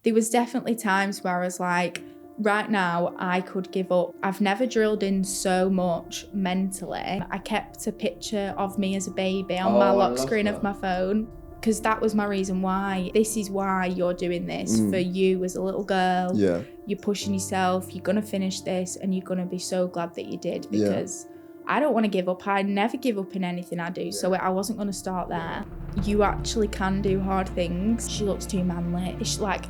there was definitely times where I was like, right now I could give up. I've never drilled in so much mentally. I kept a picture of me as a baby on my lock screen of my phone, because that was my reason why. This is why you're doing this, for you as a little girl. Yeah. You're pushing yourself, you're gonna finish this, and you're gonna be so glad that you did, because I don't want to give up. I never give up in anything I do, so I wasn't gonna start there. You actually can do hard things. She looks too manly. It's like, is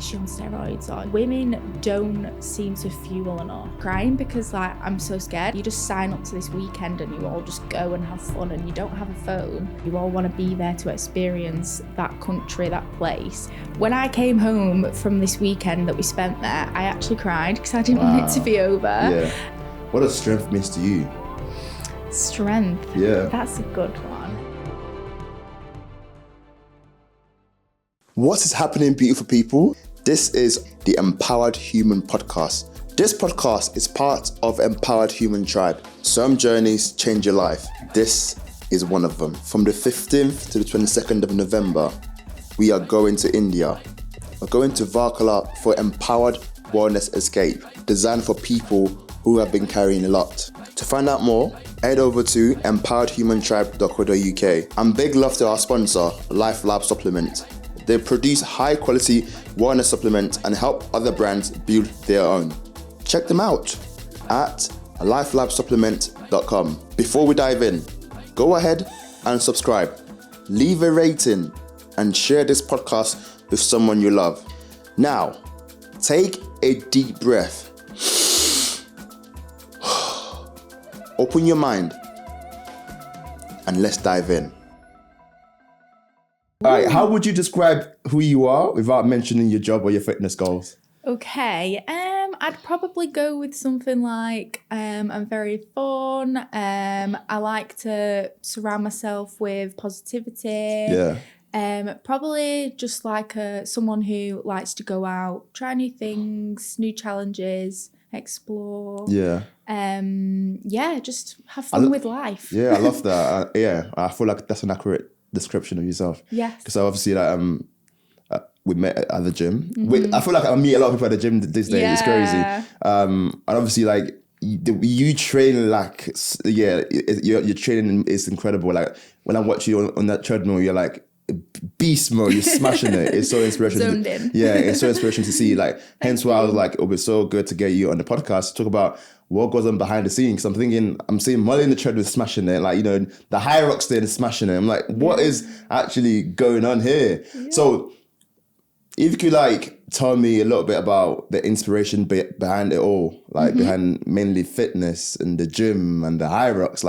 she on steroids? Or women don't seem to fuel enough. Crying because like, I'm so scared. You just sign up to this weekend and you all just go and have fun, and you don't have a phone. You all want to be there to experience that country, that place. When I came home from this weekend that we spent there, I actually cried because I didn't want it to be over. Yeah. What does strength means to you? Strength. Yeah. That's a good one. What is happening, beautiful people? This is the Empowered Human Podcast. This podcast is part of Empowered Human Tribe. Some journeys change your life. This is one of them. From the 15th to the 22nd of November, we are going to India. We're going to Varkala for Empowered Wellness Escape, designed for people who have been carrying a lot. To find out more, head over to empoweredhumantribe.co.uk. And big love to our sponsor, Life Lab Supplement. They produce high quality wellness supplements and help other brands build their own. Check them out at lifelabsupplement.com. Before we dive in, go ahead and subscribe, leave a rating, and share this podcast with someone you love. Now, take a deep breath. Open your mind and let's dive in. All right, how would you describe who you are without mentioning your job or your fitness goals? Okay, I'd probably go with something like I'm very fun. I like to surround myself with positivity. Yeah. Probably just like someone who likes to go out, try new things, new challenges, explore. Yeah. Just have fun with life. Yeah, I love that. I feel like that's an accurate description of yourself. Yes. Because obviously, we met at the gym. I feel like I meet a lot of people at the gym these days. Yeah. It's crazy. And obviously, like you train like your training is incredible. Like when I watch you on that treadmill, you're like beast mode. You're smashing it. It's so inspirational. Zoned in. Yeah, it's so inspirational to see. Like hence why I was like, it would be so good to get you on the podcast to talk about what goes on behind the scenes. Because I'm seeing Mollie in the treadmill smashing it. Like, the high rocks there and smashing it. I'm like, what is actually going on here? Yeah. So if you could tell me a little bit about the inspiration behind it all, behind mainly fitness and the gym and the high rocks,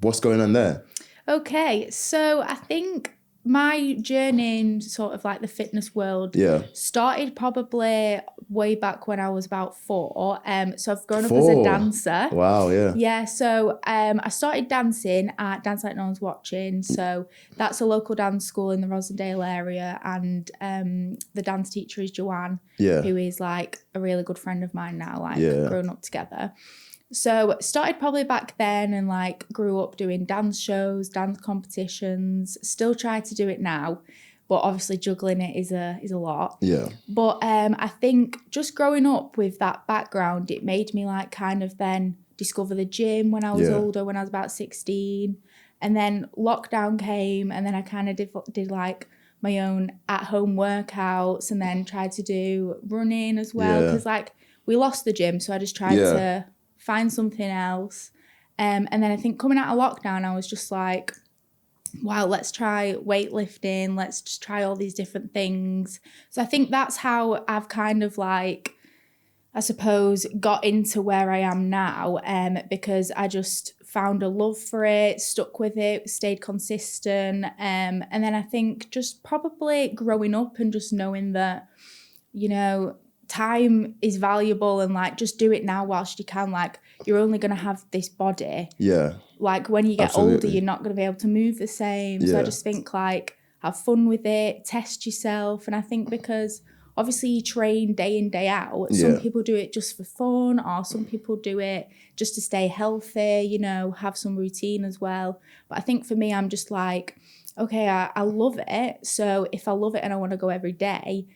what's going on there? Okay, so I think my journey in sort of the fitness world started probably way back when I was about 4. So I've grown up as a dancer. Wow, yeah. Yeah, so I started dancing at Dance Like No One's Watching. So that's a local dance school in the Rossendale area. And the dance teacher is Joanne, who is a really good friend of mine now, grown up together. So started probably back then and grew up doing dance shows, dance competitions, still try to do it now, but obviously juggling it is a lot. Yeah. But I think just growing up with that background, it made me kind of then discover the gym when I was older, when I was about 16. And then lockdown came and then I kind of did my own at-home workouts and then tried to do running as well. Because we lost the gym, so I just tried to find something else. And then I think coming out of lockdown, I was just like, wow, let's try weightlifting. Let's just try all these different things. So I think that's how I've kind of I suppose, got into where I am now, because I just found a love for it, stuck with it, stayed consistent. And then I think just probably growing up and just knowing that, time is valuable and just do it now whilst you can. You're only going to have this body. Yeah. When you get older, you're not going to be able to move the same. So I just think have fun with it, test yourself. And I think because obviously you train day in, day out. Some people do it just for fun, or some people do it just to stay healthy, have some routine as well. But I think for me, I'm just okay, I love it. So if I love it and I want to go every day,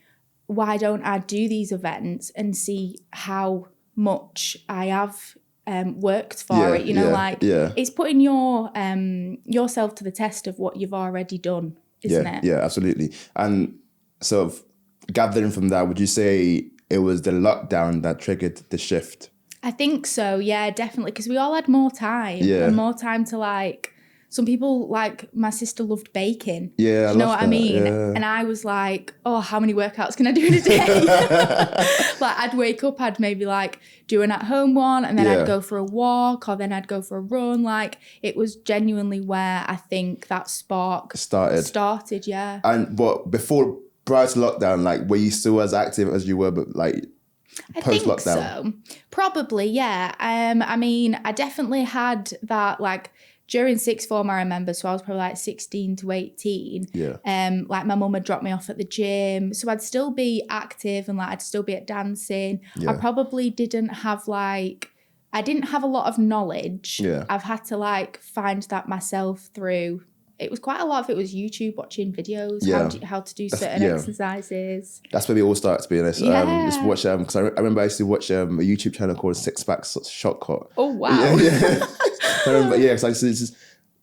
why don't I do these events and see how much I have worked for it? You know, it's putting yourself to the test of what you've already done, isn't it? Yeah, absolutely. And sort of gathering from that, would you say it was the lockdown that triggered the shift? I think so, yeah, definitely. Because we all had more time and more time to like, some people, like my sister loved baking. Yeah, you know what I mean? Yeah. And I was like, oh, how many workouts can I do in a day? Like I'd wake up, I'd maybe like do an at-home one, and then I'd go for a walk, or then I'd go for a run. Like it was genuinely where I think that spark started, yeah. And but prior to lockdown, like were you still as active as you were, but like post-lockdown? I think so. Probably, yeah. I mean, I definitely had that like during sixth form, I remember, so I was probably like 16 to 18. Yeah. Like my mum had dropped me off at the gym. So I'd still be active and like I'd still be at dancing. Yeah. I probably didn't have like, I didn't have a lot of knowledge. Yeah. I've had to like find that myself through, it was quite a lot of it was YouTube, watching videos, how to do certain exercises. That's where we all start, to be honest. Yeah. Just watch, because I remember I used to watch a YouTube channel called Six Pack Shotcut. Oh, wow. Yeah. I remember, because I used to just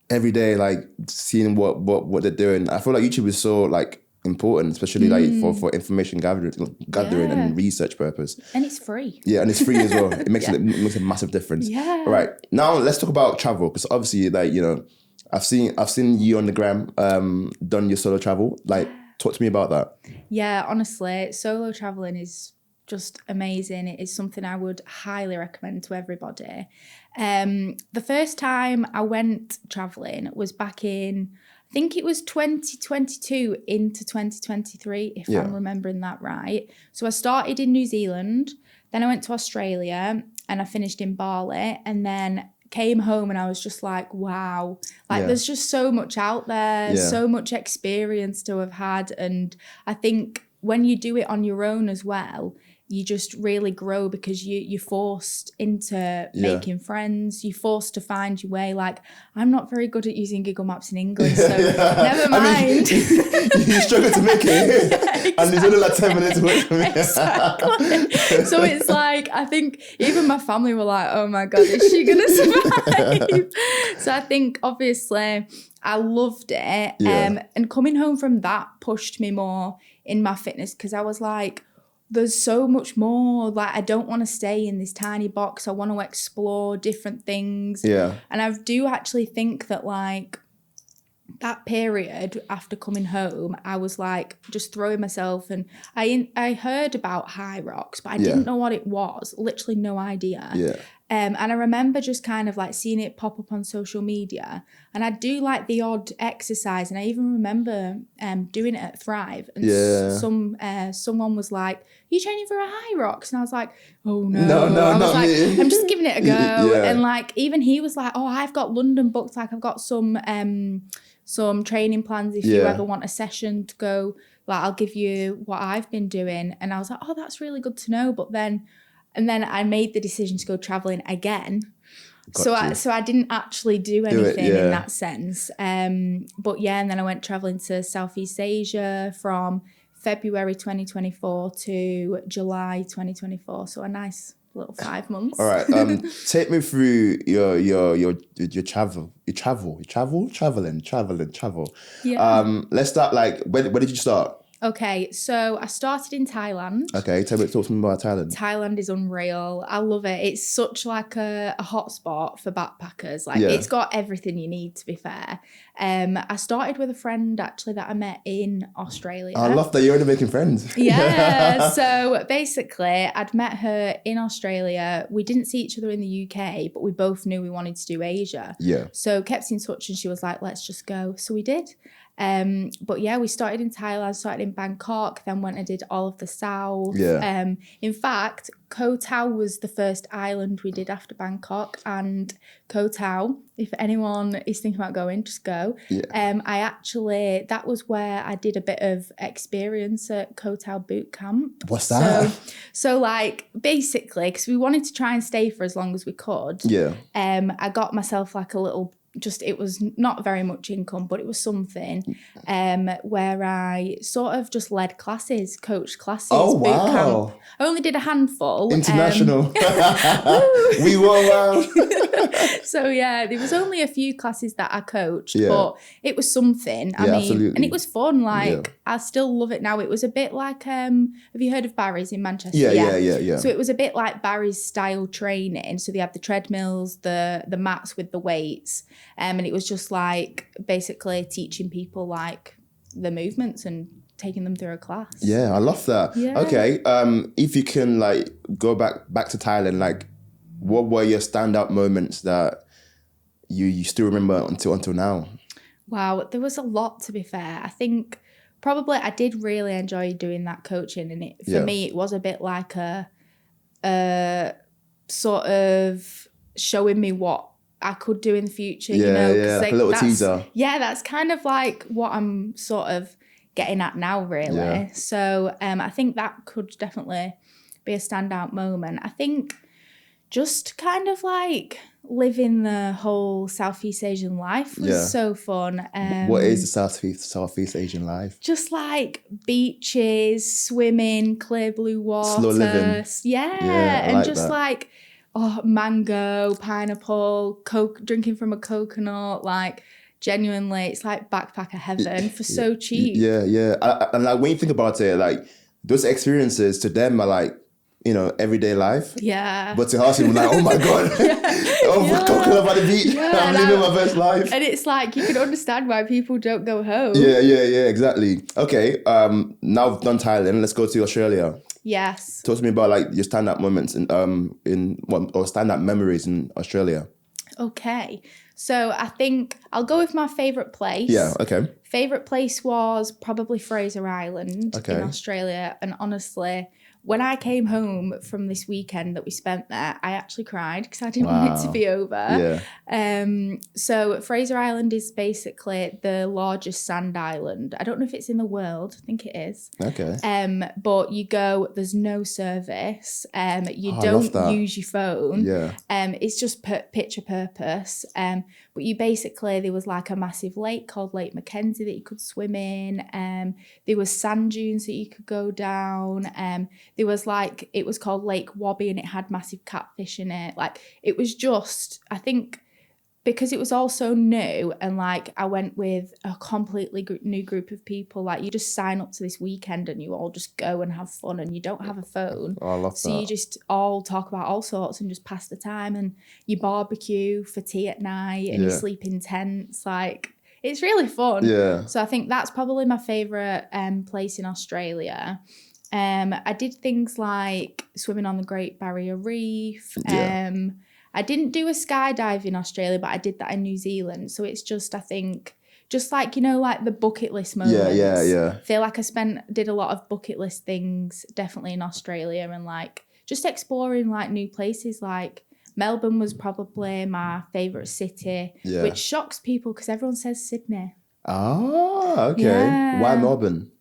every day, like seeing what they're doing. I feel like YouTube is so like important, especially like for information gathering and research purpose. And it's free. Yeah, and it's free as well. It makes it makes a massive difference. Yeah. All right, now let's talk about travel, because obviously, like, you know, I've seen you on the gram, done your solo travel. Like, talk to me about that. Yeah, honestly, solo traveling is just amazing. It is something I would highly recommend to everybody. The first time I went traveling was back in, I think it was 2022 into 2023, if I'm remembering that right. So I started in New Zealand, then I went to Australia, and I finished in Bali, and then came home and I was just like, wow, like there's just so much out there, so much experience to have had. And I think when you do it on your own as well, you just really grow, because you're forced into making friends. You're forced to find your way. Like, I'm not very good at using Google Maps in English, so never mind. I mean, you struggle to make it. Exactly. And there's only like 10 minutes away from me. Exactly. So it's like, I think even my family were like, oh my God, is she going to survive? So I think obviously I loved it. And coming home from that pushed me more in my fitness, because I was like, there's so much more. Like, I don't want to stay in this tiny box. I want to explore different things. Yeah. And I do actually think that, like, that period after coming home, I was like just throwing myself, and I heard about High Rocks, but I didn't know what it was. Literally no idea. Yeah. And I remember just kind of like seeing it pop up on social media, and I'd do like the odd exercise, and I even remember doing it at Thrive, and someone was like, "You training for a High Rocks?" And I was like, "Oh no, I was like, I'm just giving it a go." And like even he was like, "Oh, I've got London booked. Like I've got some training plans if you ever want a session to go. Like I'll give you what I've been doing." And I was like, "Oh, that's really good to know." But then. And then I made the decision to go traveling again. So I didn't actually do anything in that sense. But yeah, and then I went traveling to Southeast Asia from February 2024 to July 2024. So a nice little 5 months. All right. Take me through your travel. Travel. Yeah. Let's start, like, where did you start? Okay, so I started in Thailand. Okay, talk to me about Thailand. Thailand is unreal. I love it. It's such like a hot spot for backpackers. Like it's got everything you need, to be fair. I started with a friend actually that I met in Australia. I love that you're already making friends. Yeah. So basically I'd met her in Australia. We didn't see each other in the UK, but we both knew we wanted to do Asia. Yeah. So kept in touch, and she was like, let's just go. So we did. But yeah, we started in Thailand, started in Bangkok, then went and did all of the south. Yeah. In fact, Koh Tao was the first island we did after Bangkok, and Koh Tao, if anyone is thinking about going, just go. Yeah. That was where I did a bit of experience at Koh Tao boot camp. What's that? So like basically, because we wanted to try and stay for as long as we could. Yeah. I got myself like a little it was not very much income, but it was something, where I sort of just led classes, coached classes, boot camp. I only did a handful. International. We were around. So yeah, there was only a few classes that I coached, but it was something. I mean, absolutely. and it was fun. Like I still love it now. It was a bit like, have you heard of Barry's in Manchester? Yeah. So it was a bit like Barry's style training. So they have the treadmills, the mats with the weights, and it was just like basically teaching people like the movements and taking them through a class. Yeah, I love that. Yeah. Okay, if you can like go back to Thailand, like what were your standout moments that you still remember until now? Wow, there was a lot, to be fair. I think probably I did really enjoy doing that coaching, and for me it was a bit like a sort of showing me what I could do in the future, you know. Like a little teaser. Yeah, that's kind of like what I'm sort of getting at now, really. Yeah. So I think that could definitely be a standout moment. I think just kind of like living the whole Southeast Asian life was so fun. What is the Southeast Asian life? Just like beaches, swimming, clear blue water. Slow living. Yeah, and like just that. Like mango, pineapple, drinking from a coconut, like genuinely, it's like backpacker heaven for so cheap. Yeah. And like when you think about it, like those experiences to them are like, you know, everyday life. Yeah. But to us, we're like, oh my God, coconut by the beach. I'm living my best life. And it's like, you can understand why people don't go home. Yeah, exactly. Okay, now we've done Thailand, let's go to Australia. Yes. Talk to me about like your stand-up moments or stand-up memories in Australia. Okay. So I think I'll go with my favourite place. Yeah, okay. Favourite place was probably Fraser Island in Australia. And honestly, when I came home from this weekend that we spent there, I actually cried because I didn't want it to be over. Yeah. So Fraser Island is basically the largest sand island. I don't know if it's in the world. I think it is. Okay. But you go, there's no service. You don't use your phone. Yeah. It's just picture purpose. But you basically, there was like a massive lake called Lake Mackenzie that you could swim in. There was sand dunes that you could go down. There was like, it was called Lake Wabi and it had massive catfish in it. Like, it was just, I think, because it was all so new and like I went with a completely new group of people, like you just sign up to this weekend and you all just go and have fun and you don't have a phone. Oh, I love that. So you just all talk about all sorts and just pass the time and you barbecue for tea at night and you sleep in tents. Like, it's really fun. Yeah. So I think that's probably my favourite place in Australia. I did things like swimming on the Great Barrier Reef. I didn't do a skydive in Australia, but I did that in New Zealand. So it's just, I think, just like, you know, like the bucket list moments. Yeah. I feel like did a lot of bucket list things definitely in Australia and like just exploring like new places. Like Melbourne was probably my favourite city, which shocks people because everyone says Sydney. Oh, okay. Yeah. Why Melbourne?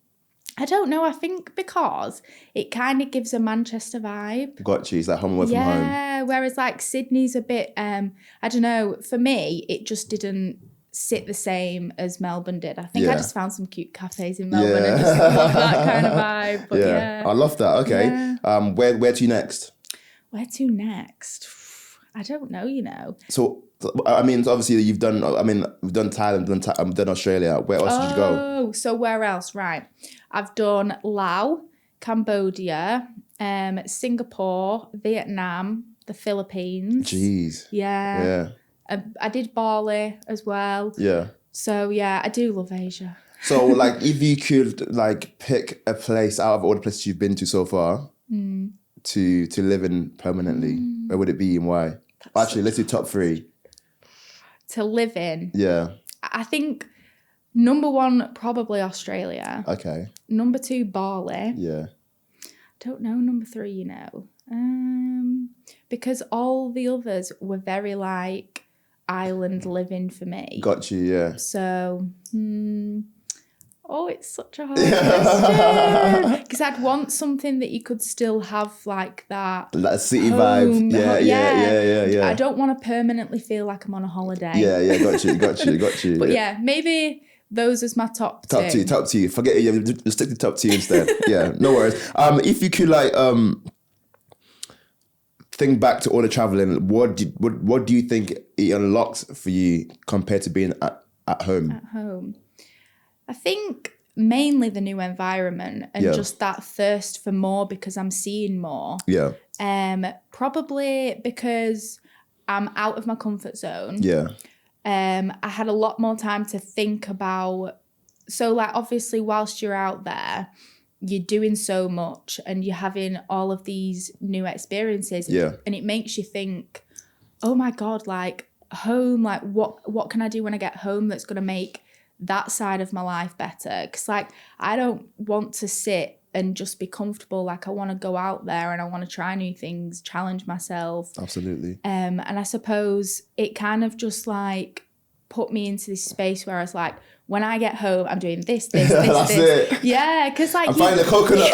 I don't know. I think because it kind of gives a Manchester vibe. Got you. It's like home away from home. Yeah. Whereas like Sydney's a bit, I don't know. For me, it just didn't sit the same as Melbourne did. I think I just found some cute cafes in Melbourne and just love that kind of vibe. But I love that. Okay. Yeah. Where to next? Where to next? I don't know, you know. So, I mean, obviously we've done Thailand, done Australia. Where else did you go? Oh, so where else? Right. I've done Laos, Cambodia, Singapore, Vietnam, the Philippines. Jeez. Yeah. I did Bali as well. Yeah. So, yeah, I do love Asia. So, like, if you could, like, pick a place out of all the places you've been to so far to live in permanently, where would it be and why? Actually, let's do top 3. To live in? Yeah. I think number 1, probably Australia. Okay. Number 2, Bali. Yeah. Don't know number 3, you know. Because all the others were very, like, island living for me. Got you, yeah. So, Oh, it's such a hard question. Because I'd want something that you could still have like that city home, vibe. Yeah. I don't want to permanently feel like I'm on a holiday. Yeah, got you. But yeah, maybe those as my top two. Top two. Forget it. Yeah, just stick to top two instead. Yeah, no worries. If you could like think back to all the traveling, what do you think it unlocks for you compared to being at home? At home, I think mainly the new environment and just that thirst for more because I'm seeing more. Yeah. Probably because I'm out of my comfort zone. Yeah. I had a lot more time to think about. So like obviously whilst you're out there, you're doing so much and you're having all of these new experiences. Yeah. And it makes you think, oh my God, like home, like what can I do when I get home that's going to make that side of my life better? Because like I don't want to sit and just be comfortable. Like I want to go out there and I want to try new things, challenge myself. Absolutely. And I suppose it kind of just like put me into this space where I was like, when I get home, I'm doing this. That's it. Yeah, because like I'm finding a coconut.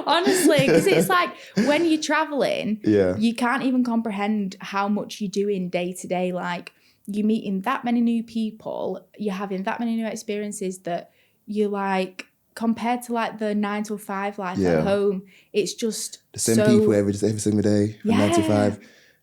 Honestly, because it's like when you're traveling, yeah, you can't even comprehend how much you're doing day to day. Like you're meeting that many new people, you're having that many new experiences that you like compared to like the 9 to 5 life at home. It's just the same people every single day from 9 to 5.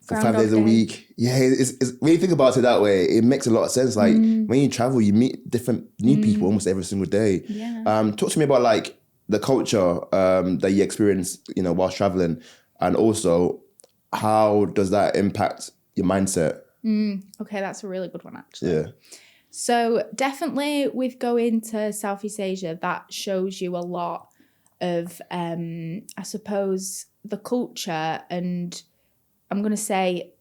For 5 days a week. Yeah, it's when you think about it that way, it makes a lot of sense. Like when you travel, you meet different new people almost every single day. Yeah. Talk to me about like the culture that you experience, whilst traveling, and also how does that impact your mindset? Okay, that's a really good one actually. Yeah. So definitely with going to Southeast Asia, that shows you a lot of, I suppose, the culture and I'm going to say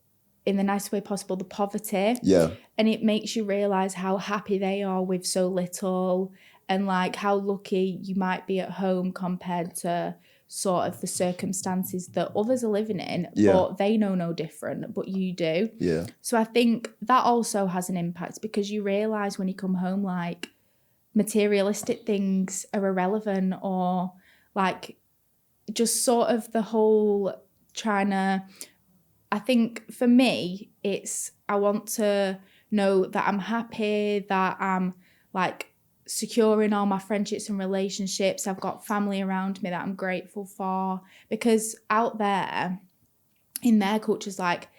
in the nicest way possible, the poverty. Yeah. And it makes you realise how happy they are with so little and like how lucky you might be at home compared to sort of the circumstances that others are living in, but they know no different, but you do. Yeah. So I think that also has an impact because you realise when you come home, like materialistic things are irrelevant or like just sort of the whole trying to... I think for me, it's I want to know that I'm happy, that I'm like secure in all my friendships and relationships. I've got family around me that I'm grateful for because out there in their cultures, like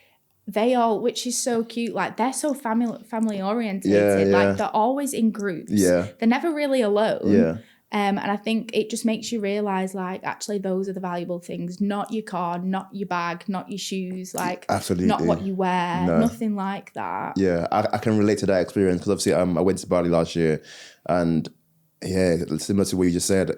they all, which is so cute, like they're so family orientated. Like they're always in groups. Yeah. They're never really alone. Yeah. And I think it just makes you realise, like, actually, those are the valuable things. Not your car, not your bag, not your shoes, like, absolutely, not what you wear, nothing like that. Yeah, I can relate to that experience because obviously I went to Bali last year, and yeah, similar to what you just said,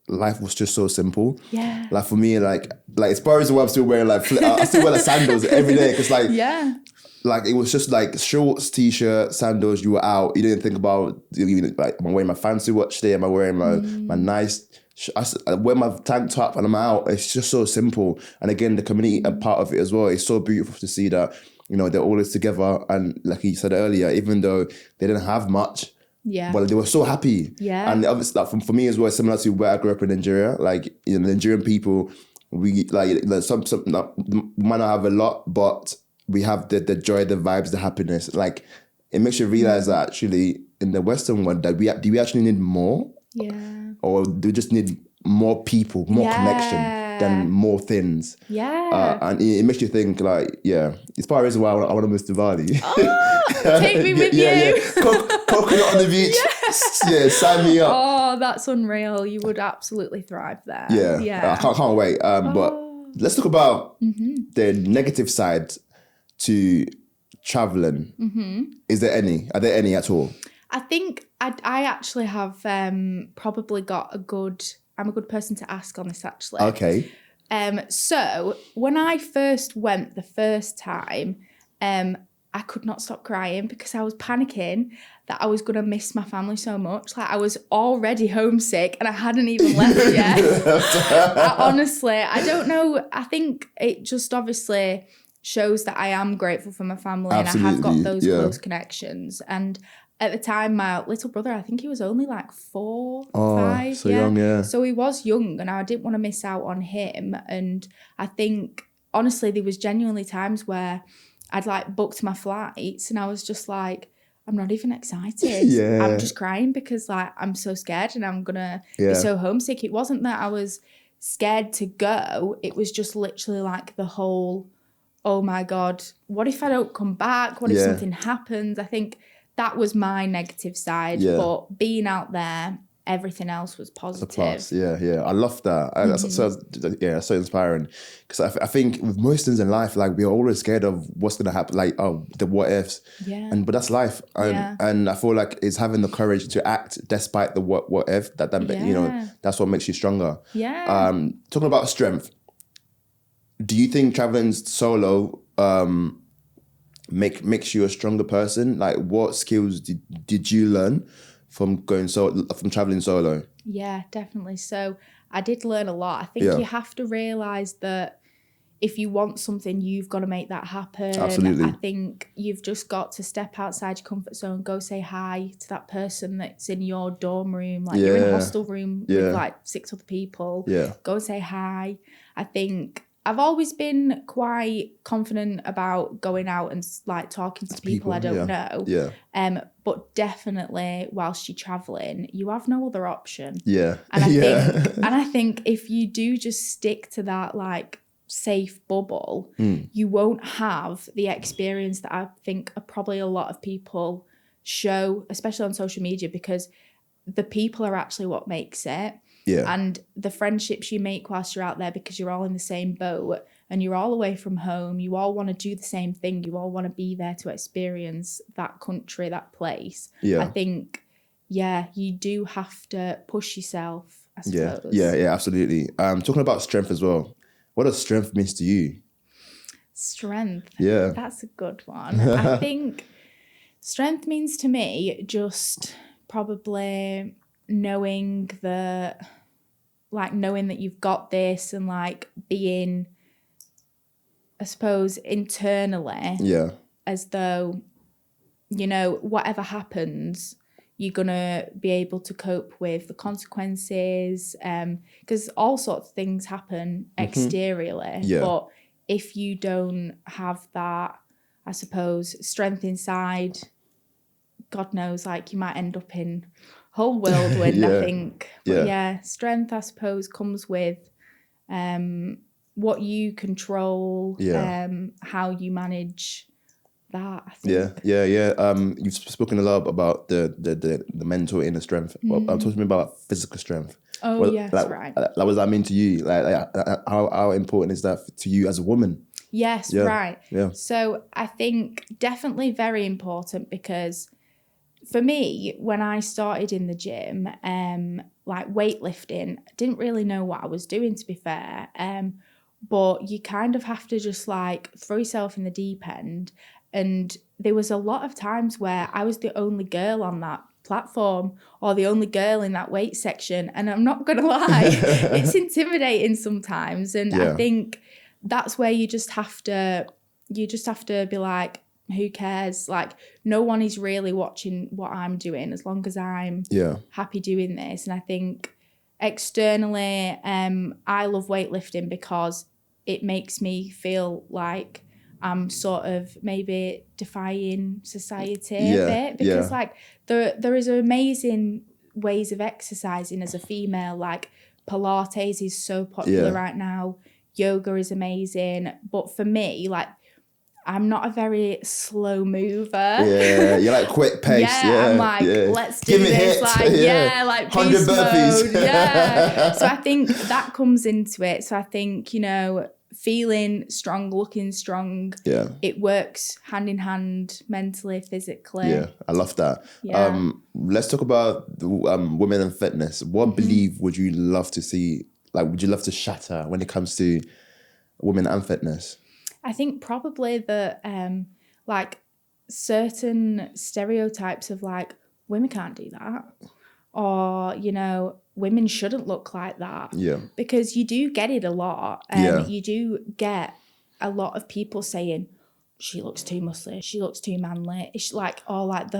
life was just so simple. Yeah. Like for me, like as far as I'm still wearing I still wear the sandals every day because like it was just like shorts, t-shirt, sandals. You were out. You didn't think about like, am I wearing my fancy watch today? Am I wearing my nice? I wear my tank top and I'm out. It's just so simple. And again, the community part of it as well. It's so beautiful to see that they're always together. And like you said earlier, even though they didn't have much, well, they were so happy. Yeah. And obviously, like, for me as well, similar to where I grew up in Nigeria. Like the Nigerian people, we like some might not have a lot, but we have the joy, the vibes, the happiness. Like it makes you realize that actually in the Western world, that do we actually need more? Yeah. Or do we just need more people, more connection than more things? Yeah. And it makes you think like, it's part of the reason why I want to move to Bali. Oh, take me with you. Yeah. Coconut on the beach. Yes. Yeah, sign me up. Oh, that's unreal. You would absolutely thrive there. Yeah. I can't wait. But let's talk about the negative side to traveling. Is there any? Are there any at all? I think I actually have probably got I'm a good person to ask on this actually. Okay. So when I first went the first time, I could not stop crying because I was panicking that I was going to miss my family so much. Like I was already homesick and I hadn't even left yet. Honestly, I don't know. I think it just obviously shows that I am grateful for my family. Absolutely. And I have got those close connections. And at the time, my little brother, I think he was only like 4, 5. So young, yeah. So he was young, and I didn't want to miss out on him. And I think, honestly, there was genuinely times where I'd like booked my flights and I was just like, I'm not even excited. Yeah. I'm just crying because like I'm so scared and I'm gonna be so homesick. It wasn't that I was scared to go. It was just literally like the whole, oh my God, what if I don't come back? What if something happens? I think that was my negative side. Yeah. But being out there, everything else was positive. It's a plus. Yeah. I love that. That's so inspiring. Because I think with most things in life, like we're always scared of what's going to happen, like, the what ifs. Yeah. But that's life. And I feel like it's having the courage to act despite the what if, that you know, that's what makes you stronger. Yeah. Talking about strength, do you think traveling solo makes you a stronger person? Like, what skills did you learn from traveling solo? Yeah, definitely. So I did learn a lot. I think you have to realise that if you want something, you've got to make that happen. Absolutely. I think you've just got to step outside your comfort zone, go say hi to that person that's in your dorm room. Like you're in a hostel room with like 6 other people. Yeah. Go say hi. I think I've always been quite confident about going out and like talking to people I don't know. Yeah. But definitely whilst you're traveling, you have no other option. Yeah. And I think if you do just stick to that like safe bubble, you won't have the experience that I think probably a lot of people show, especially on social media, because the people are actually what makes it. Yeah. And the friendships you make whilst you're out there, because you're all in the same boat and you're all away from home, you all want to do the same thing. You all want to be there to experience that country, that place. Yeah. I think, you do have to push yourself, I suppose. Yeah, absolutely. Talking about strength as well. What does strength mean to you? Strength. Yeah. That's a good one. I think strength means to me just probably knowing that you've got this, and like being, I suppose, internally as though, you know, whatever happens, you're gonna be able to cope with the consequences, because all sorts of things happen exteriorly, but if you don't have that, I suppose, strength inside, God knows, like you might end up in whole whirlwind. I think. But strength, I suppose, comes with what you control, how you manage that, I think. Yeah. You've spoken a lot about the mental inner strength. Well, I'm talking about physical strength. Yes, right. What does that mean to you? Like how important is that to you as a woman? Yes, right. Yeah. So I think definitely very important, because for me, when I started in the gym, like weightlifting, I didn't really know what I was doing, to be fair. But you kind of have to just like throw yourself in the deep end. And there was a lot of times where I was the only girl on that platform, or the only girl in that weight section. And I'm not going to lie, it's intimidating sometimes. And I think that's where you just have to be like, who cares? Like, no one is really watching what I'm doing as long as I'm happy doing this. And I think externally, I love weightlifting because it makes me feel like I'm sort of maybe defying society a bit, because like there is amazing ways of exercising as a female. Like Pilates is so popular right now. Yoga is amazing. But for me, like, I'm not a very slow mover. Yeah, you're like quick pace. I'm like, let's do this. Like, like 100 beast burpees. Mode. So I think that comes into it. So I think, you know, feeling strong, looking strong, it works hand in hand, mentally, physically. Yeah, I love that. Let's talk about women and fitness. What belief would you love to see? Like, would you love to shatter when it comes to women and fitness? I think probably that like certain stereotypes of like women can't do that, or, you know, women shouldn't look like that. Yeah. Because you do get it a lot. You do get a lot of people saying, she looks too muscly, she looks too manly. It's like, or like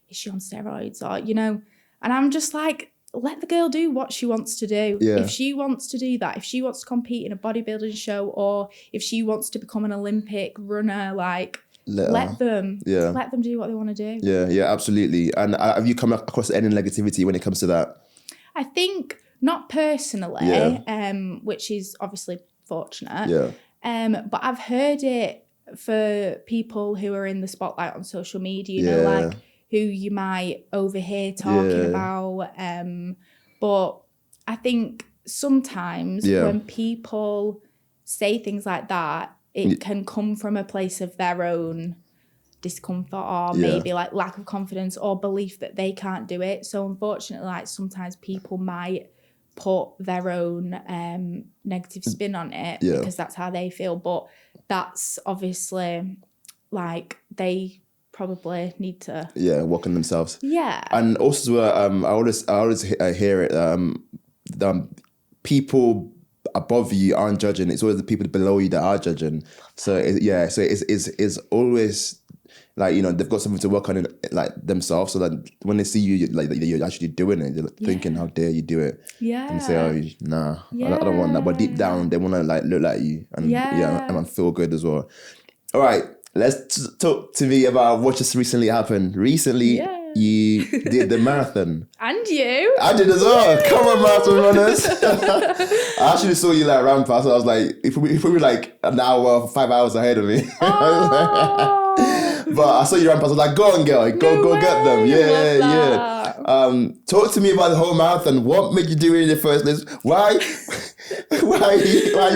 is is she on steroids? Or, you know, and I'm just like, let the girl do what she wants to do. Yeah. If she wants to do that, if she wants to compete in a bodybuilding show, or if she wants to become an Olympic runner, like, let them do what they want to do. Yeah, absolutely. And have you come across any negativity when it comes to that? I think not personally, which is obviously fortunate. Yeah. But I've heard it for people who are in the spotlight on social media, you know, like who you might overhear talking about. But I think sometimes when people say things like that, it can come from a place of their own discomfort, or maybe like lack of confidence or belief that they can't do it. So unfortunately, like sometimes people might put their own negative spin on it because that's how they feel. But that's obviously like they probably need to work on themselves. Yeah. And also I always hear it, people above you aren't judging. It's always the people below you that are judging. So it's always like, you know, they've got something to work on in, like themselves, so that when they see you, like you're actually doing it, they're thinking, how dare you do it? Yeah. And say, oh, nah, I don't want that. But deep down, they want to like look like you and and feel good as well. All right, let's talk to me about what just recently happened. Recently, you did the marathon. And you? I did as well. Come on, marathon runners. I actually saw you like run past. So I was like, if we were like an hour, 5 hours ahead of me. Oh. But I saw you run past. I was like, go on, girl. Go get them. Yeah. Talk to me about the whole marathon. What made you do it in the first place? Why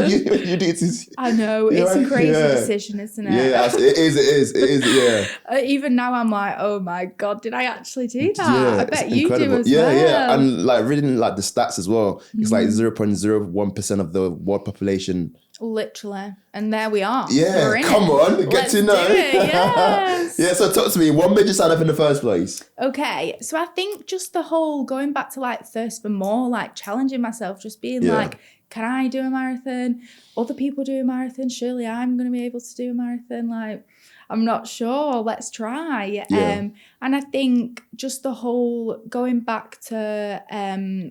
you did this? I know, it's a crazy decision, isn't it? Yeah, it is, yeah. Even now I'm like, oh my God, did I actually do that? Yeah, I bet you do as well. Yeah. And like reading like the stats as well, it's like 0.01% of the world population. Literally. And there we are. Yeah, We're in come it. on, get to know. Do it, yes. Yeah, so talk to me. What made you sign up in the first place? Okay, so I think just the whole going back to like thirst for more, like challenging myself, just being like, can I do a marathon? Other people do a marathon. Surely I'm going to be able to do a marathon. Like, I'm not sure. Let's try. And I think just the whole going back to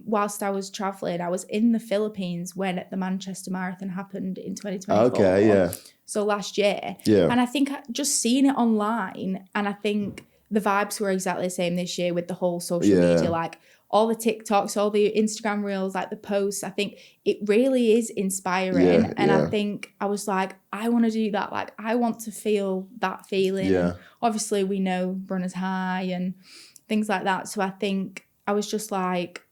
whilst I was traveling, I was in the Philippines when the Manchester Marathon happened in 2024. Okay, yeah. So last year. Yeah. And I think just seeing it online, and I think the vibes were exactly the same this year with the whole social media, like all the TikToks, all the Instagram reels, like the posts. I think it really is inspiring. And I think I was like, I want to do that. Like, I want to feel that feeling. Yeah. And obviously, we know runners high and things like that. So I think I was just like,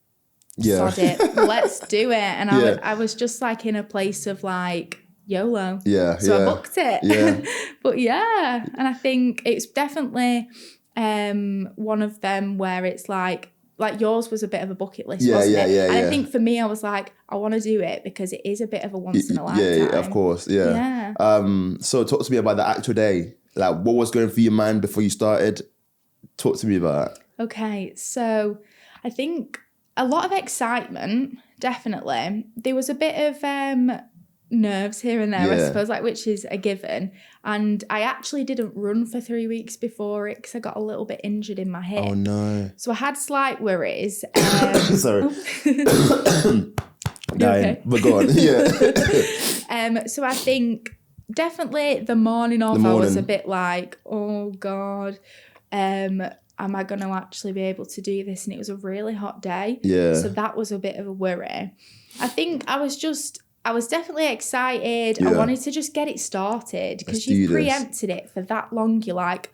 sod it, let's do it. And I was just like in a place of like, YOLO. So I booked it. But and I think it's definitely one of them where it's like yours was a bit of a bucket list, wasn't it? And I think for me, I was like, I want to do it because it is a bit of a once in a lifetime. Yeah, of course. Yeah. So talk to me about the actual day. Like, what was going through your mind before you started? Talk to me about that. Okay, so I think a lot of excitement, definitely. There was a bit of nerves here and there, I suppose, like, which is a given. And I actually didn't run for 3 weeks before it because I got a little bit injured in my hip. Oh no. So I had slight worries. Sorry. Dying. Okay? But go on. So I think definitely the morning of, I was a bit like, oh God, am I going to actually be able to do this? And it was a really hot day. Yeah. So that was a bit of a worry. I think I was definitely excited. I wanted to just get it started because you've preempted it for that long. You're like,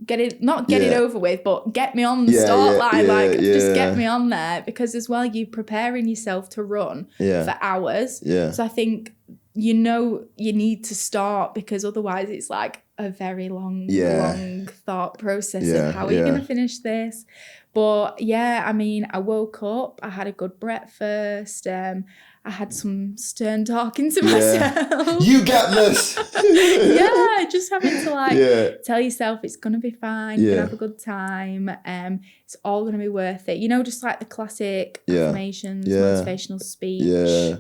get it over with, but get me on the start line. Just get me on there, because as well, you're preparing yourself to run for hours. Yeah. So I think, you need to start, because otherwise it's like a very long thought process of how are you going to finish this. But I mean, I woke up, I had a good breakfast, I had some stern talking to myself. You get this. Just having to tell yourself it's going to be fine. You're going to have a good time. It's all going to be worth it. Just like the classic affirmations, motivational speech. Yeah.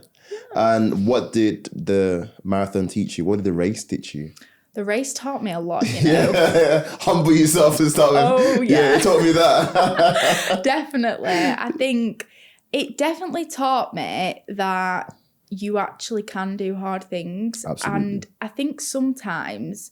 And what did the marathon teach you? What did the race teach you? The race taught me a lot, you know. Humble yourself to start with. Oh, yeah. It taught me that. Definitely. I think it definitely taught me that you actually can do hard things. Absolutely. And I think sometimes,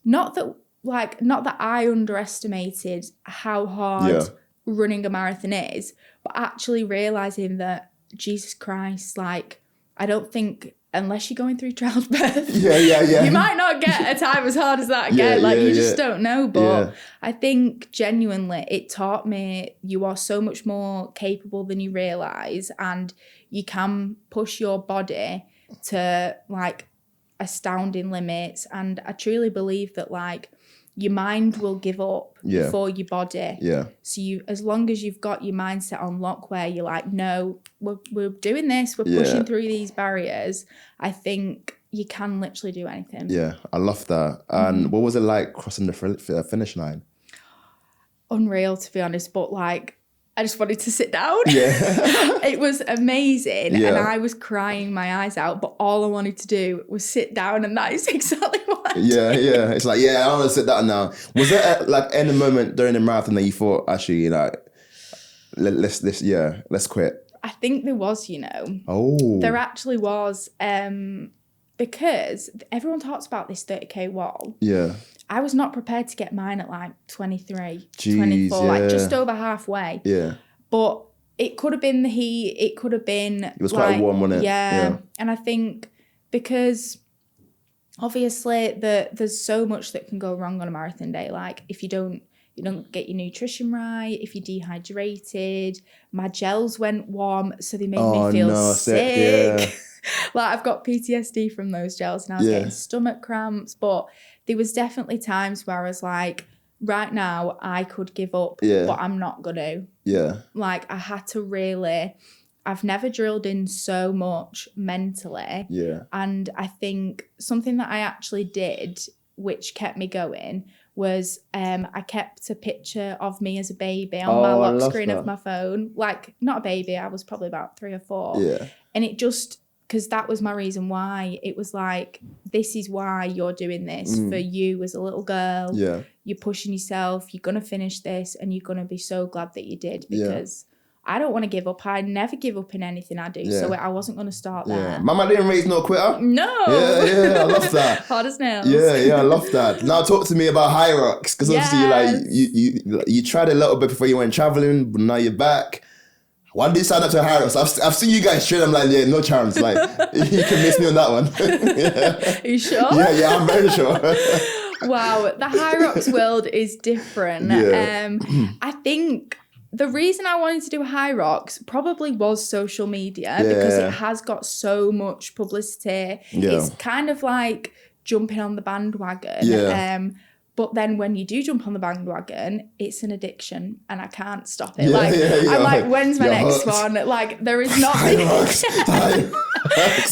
not that I underestimated how hard running a marathon is, but actually realising that, Jesus Christ, like, I don't think, unless you're going through childbirth, you might not get a time as hard as that again. You just don't know. But I think genuinely it taught me you are so much more capable than you realise, and you can push your body to like astounding limits. And I truly believe that like your mind will give up before your body. Yeah. So as long as you've got your mindset on lock where you're like, no, we're doing this, we're pushing through these barriers, I think you can literally do anything. Yeah, I love that. And what was it like crossing the finish line? Unreal, to be honest, but like, I just wanted to sit down. Yeah. It was amazing. Yeah. And I was crying my eyes out, but all I wanted to do was sit down, and that is exactly what I did. Yeah. It's like, I want to sit down now. Was there like any moment during the marathon that you thought, actually, you know, let's quit? I think there was, you know. Oh. There actually was. Because everyone talks about this 30k wall. Yeah. I was not prepared to get mine at like 23, 24, like just over halfway. Yeah. But it could have been the heat. It could have been. It was quite warm, wasn't it? Yeah. And I think because obviously there's so much that can go wrong on a marathon day. Like if you don't get your nutrition right, if you're dehydrated, my gels went warm, so they made me feel sick. Yeah. Like I've got PTSD from those gels, and I was getting stomach cramps, but there was definitely times where I was like, right now I could give up, but I'm not gonna. Yeah. Like I had to really, I've never drilled in so much mentally. Yeah. And I think something that I actually did, which kept me going, was I kept a picture of me as a baby on my lock screen of my phone. Like not a baby, I was probably about 3 or 4. Yeah. And it just, because that was my reason why. It was like, this is why you're doing this for you as a little girl. Yeah. You're pushing yourself. You're going to finish this, and you're going to be so glad that you did, because I don't want to give up. I never give up in anything I do. Yeah. So I wasn't going to start there. Yeah. Mama didn't raise no quitter. No. Yeah, I love that. Hard as nails. Yeah, I love that. Now talk to me about high rocks, because obviously you tried a little bit before you went traveling, but now you're back. Why did you sign up to High Rocks? I've seen you guys train. I'm like, no chance. Like, you can miss me on that one. Are you sure? Yeah, I'm very sure. Wow, the High Rocks world is different. Yeah. I think the reason I wanted to do High Rocks probably was social media, because it has got so much publicity. Yeah. It's kind of like jumping on the bandwagon. Yeah. But then when you do jump on the bandwagon, it's an addiction, and I can't stop it. I'm like, when's my next one? Like, there is not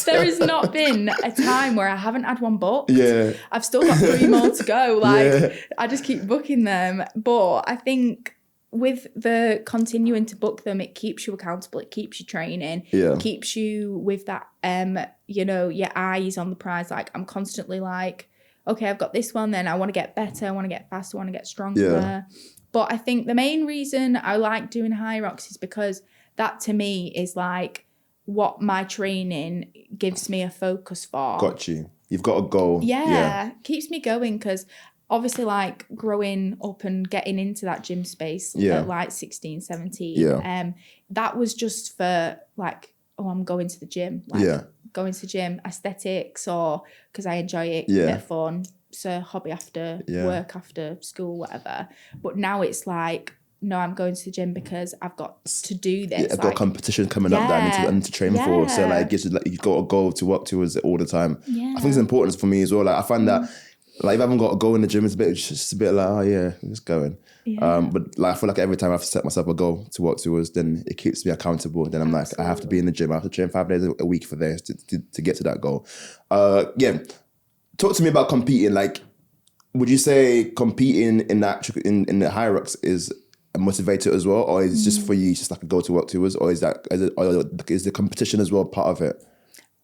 there has not been a time where I haven't had one booked. Yeah. I've still got 3 more to go. Like, I just keep booking them. But I think with the continuing to book them, it keeps you accountable. It keeps you training. Yeah. It keeps you with that, your eyes on the prize. Like, I'm constantly like, okay, I've got this one, then I want to get better, I want to get faster, I want to get stronger. Yeah. But I think the main reason I like doing High Rocks is because that to me is like what my training gives me a focus for. Got you. You've got a goal. Yeah. Keeps me going, because obviously like growing up and getting into that gym space at like 16, 17, that was just for like, I'm going to the gym. Like, going to the gym, aesthetics, or because I enjoy it, a bit of fun. It's a hobby after work, after school, whatever. But now it's like, no, I'm going to the gym because I've got to do this. I've got a competition coming up that I need to train for. So like, it's like you've got a goal to work towards it all the time. Yeah. I think it's important for me as well. Like I find that like if I haven't got a goal in the gym, it's just a bit like, I'm just going. Yeah. But like I feel like every time I have to set myself a goal to work towards, then it keeps me accountable. Then I'm like, I have to be in the gym. I have to train 5 days a week for this to get to that goal. Talk to me about competing. Like, would you say competing in the High Rocks is a motivator as well, or is it just for you, it's just like a goal to work towards, or is the competition as well part of it?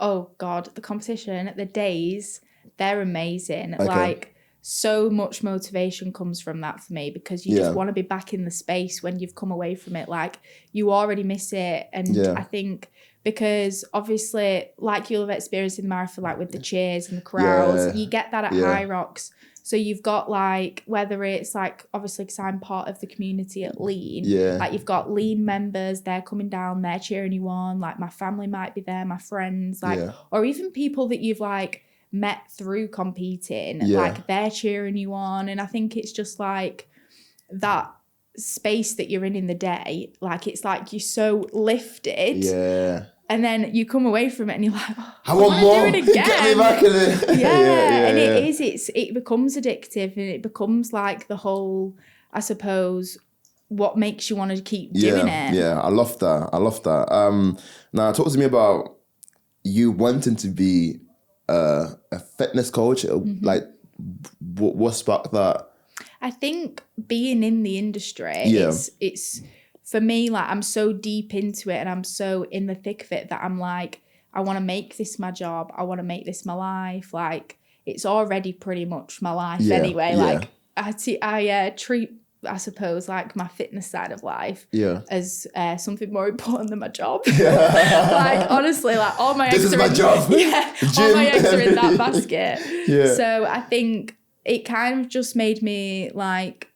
Oh God, the competition, the days, they're amazing. Okay. Like so much motivation comes from that for me, because you just want to be back in the space when you've come away from it. Like, you already miss it. And I think because obviously, like you'll have experienced in the marathon, like with the cheers and the crowds, you get that at High Rocks. So you've got like, whether it's like, obviously because I'm part of the community at Lean, like you've got Lean members, they're coming down, they're cheering you on. Like my family might be there, my friends, like, or even people that you've like met through competing, like they're cheering you on. And I think it's just like that space that you're in the day, like it's like you're so lifted, and then you come away from it and you're like, oh, I want more, do it again. Get me back in it. And it becomes addictive, and it becomes like the whole, I suppose, what makes you want to keep doing it. I love that. Now talk to me about you wanting to be a fitness coach. Like what sparked that? I think being in the industry, it's for me, like I'm so deep into it and I'm so in the thick of it that I'm like, I want to make this my job. I want to make this my life. Like it's already pretty much my life anyway. Like I treat, I suppose, like my fitness side of life as something more important than my job. Like honestly, like all my eggs are my job. All my eggs are in that basket. So I think it kind of just made me like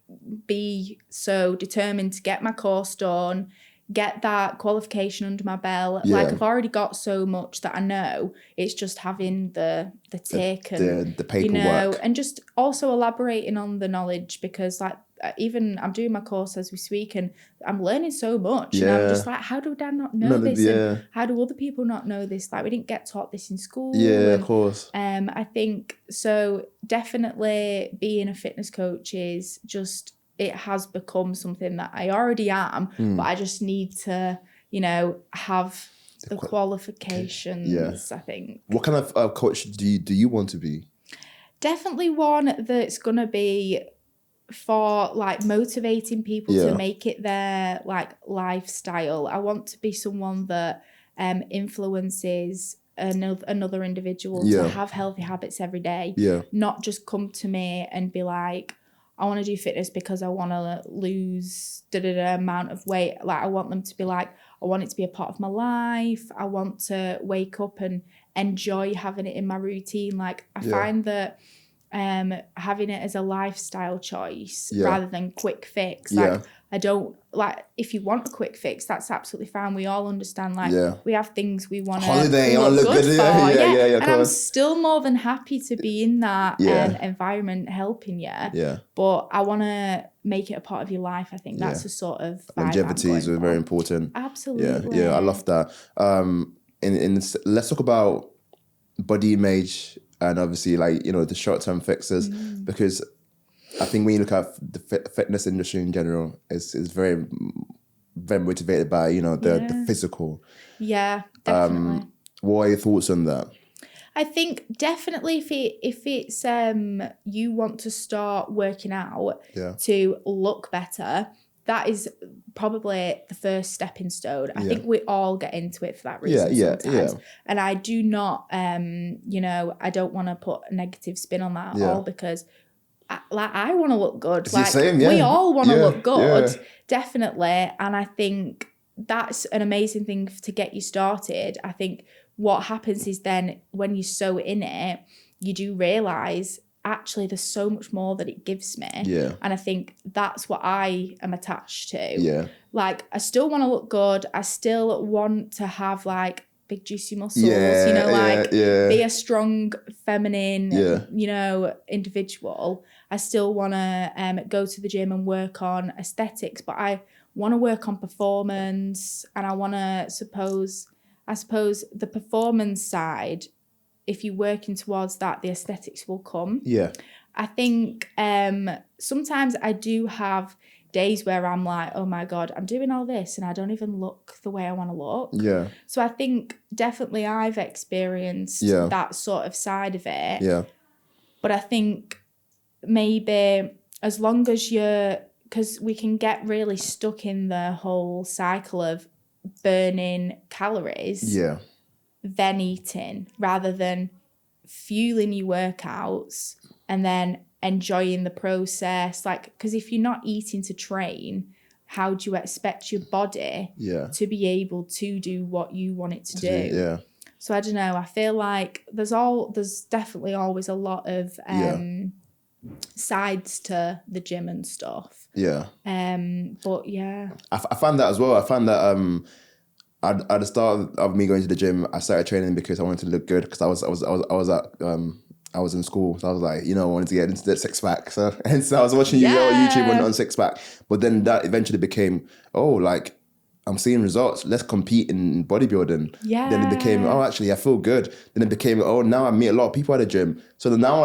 be so determined to get my course done, get that qualification under my belt. Like I've already got so much that I know. It's just having the tick and the paperwork, you know, and just also elaborating on the knowledge, because like even I'm doing my course as we speak and I'm learning so much and I'm just like, how do I not know this? And how do other people not know this? Like we didn't get taught this in school. Of course. I think so definitely being a fitness coach is just, it has become something that I already am, but I just need to, you know, have the qualifications, I think. What kind of coach do you want to be? Definitely one that's going to be for like motivating people to make it their like lifestyle. I want to be someone that influences another individual to have healthy habits every day, not just come to me and be like, I want to do fitness because I want to lose amount of weight. Like I want them to be like, I want it to be a part of my life. I want to wake up and enjoy having it in my routine. Like I find that having it as a lifestyle choice rather than quick fix. Like I don't, like if you want a quick fix, that's absolutely fine. We all understand, like we have things we want to look good for. And I'm still more than happy to be in that environment helping you. But I want to make it a part of your life. I think that's a sort of longevity is very important. Absolutely. I love that. Let's talk about body image and obviously like, you know, the short-term fixes, because I think when you look at the fitness industry in general, it's very, very motivated by, you know, the physical. Yeah, definitely. What are your thoughts on that? I think definitely if it's you want to start working out to look better, that is probably the first stepping stone. I think we all get into it for that reason sometimes. And I do not, you know, I don't want to put a negative spin on that at all, because I want to look good. Like we all want to look good, definitely. And I think that's an amazing thing to get you started. I think what happens is then when you're so in it, you do realise actually there's so much more that it gives me. And I think that's what I am attached to. Like I still want to look good. I still want to have like big juicy muscles, you know, like be a strong feminine, you know, individual. I still want to go to the gym and work on aesthetics, but I want to work on performance, and I want to I suppose the performance side, if you're working towards that, the aesthetics will come. I think sometimes I do have days where I'm like, oh my God, I'm doing all this and I don't even look the way I want to look. So I think definitely I've experienced that sort of side of it. But I think maybe as long as because we can get really stuck in the whole cycle of burning calories, then eating, rather than fueling your workouts and then enjoying the process. Like, because if you're not eating to train, how do you expect your body to be able to do what you want it to do? Yeah. So I don't know. I feel like there's definitely always a lot of sides to the gym and stuff. Yeah. But yeah. I found that as well. I found that at the start of me going to the gym, I started training because I wanted to look good, because I was in school, so I was like, I wanted to get into the six pack. So I was watching YouTube on six pack. But then that eventually became, I'm seeing results. Let's compete in bodybuilding. Yeah. Then it became, actually, I feel good. Then it became, now I meet a lot of people at the gym. So then now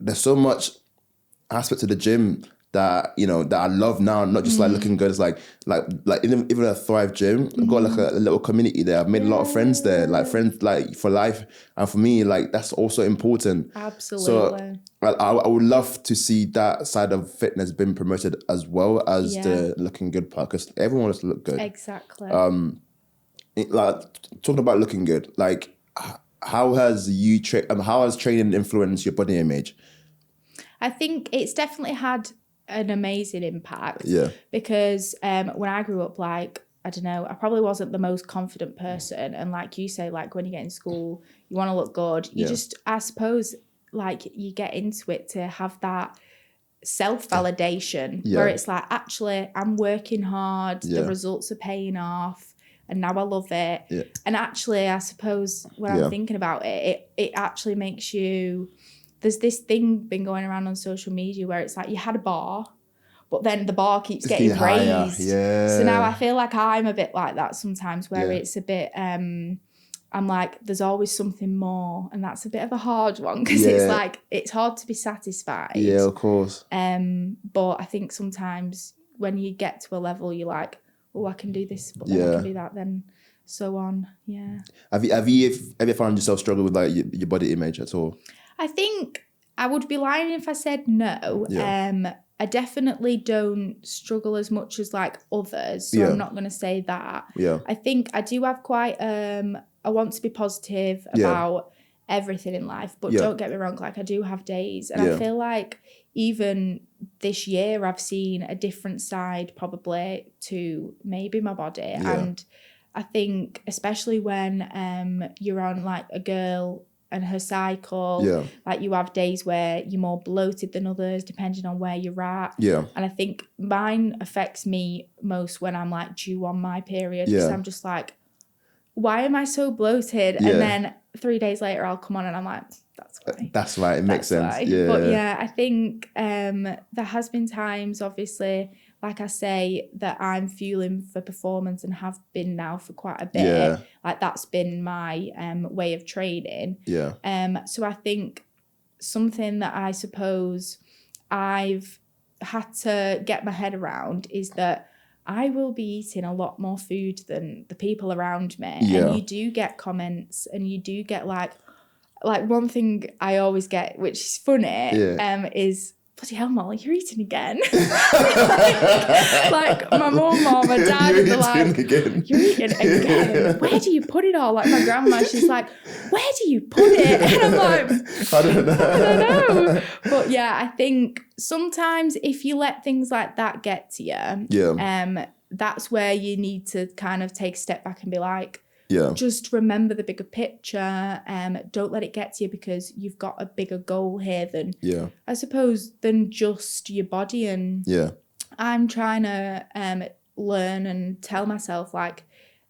there's so much aspect to the gym that that I love now, not just looking good. It's like even a Thrive gym, I've got like a little community there. I've made a lot of friends there, like friends like for life, and for me, like that's also important. Absolutely. So I would love to see that side of fitness being promoted as well as the looking good part, because everyone wants to look good. Exactly. Talking about looking good, like how has training influenced your body image? I think it's definitely had an amazing impact. Yeah. Because when I grew up, like, I don't know, I probably wasn't the most confident person. And like you say, like when you get in school, you want to look good. You just, I suppose, like you get into it to have that self-validation where it's like, actually, I'm working hard. The results are paying off. And now I love it. Yeah. And actually, I suppose when I'm thinking about it, it actually makes you... There's this thing been going around on social media where it's like you had a bar, but then the bar keeps getting raised. Yeah. So now I feel like I'm a bit like that sometimes, where it's a bit, I'm like, there's always something more. And that's a bit of a hard one, because it's like, it's hard to be satisfied. Yeah, of course. But I think sometimes when you get to a level, you're like, oh, I can do this, but then I can do that, then so on. Yeah. Have you ever found yourself struggle with like your body image at all? I think I would be lying if I said no. Yeah. I definitely don't struggle as much as like others, so I'm not going to say that. Yeah. I think I do have quite, I want to be positive about everything in life, but don't get me wrong, like I do have days, and I feel like even this year I've seen a different side probably to maybe my body. And I think especially when you're on like a girl and her cycle, like you have days where you're more bloated than others depending on where you're at. Yeah. And I think mine affects me most when I'm like due on my period, because I'm just like, why am I so bloated? And then 3 days later I'll come on and I'm like, that's why. That's right. It makes sense. Yeah. But I think there has been times, obviously, like I say, that I'm fueling for performance and have been now for quite a bit. Yeah. Like that's been my way of training. Yeah. So I think something that I suppose I've had to get my head around is that I will be eating a lot more food than the people around me. Yeah. And you do get comments, and you do get like one thing I always get, which is funny, is, bloody hell, Mollie, you're eating again. like my mum or my dad, you're like, you're eating again. Where do you put it all? Like my grandma, she's like, where do you put it? And I'm like, I don't know. But yeah, I think sometimes if you let things like that get to you, that's where you need to kind of take a step back and be like, just remember the bigger picture. Don't let it get to you, because you've got a bigger goal here than, I suppose, than just your body. And I'm trying to learn and tell myself, like,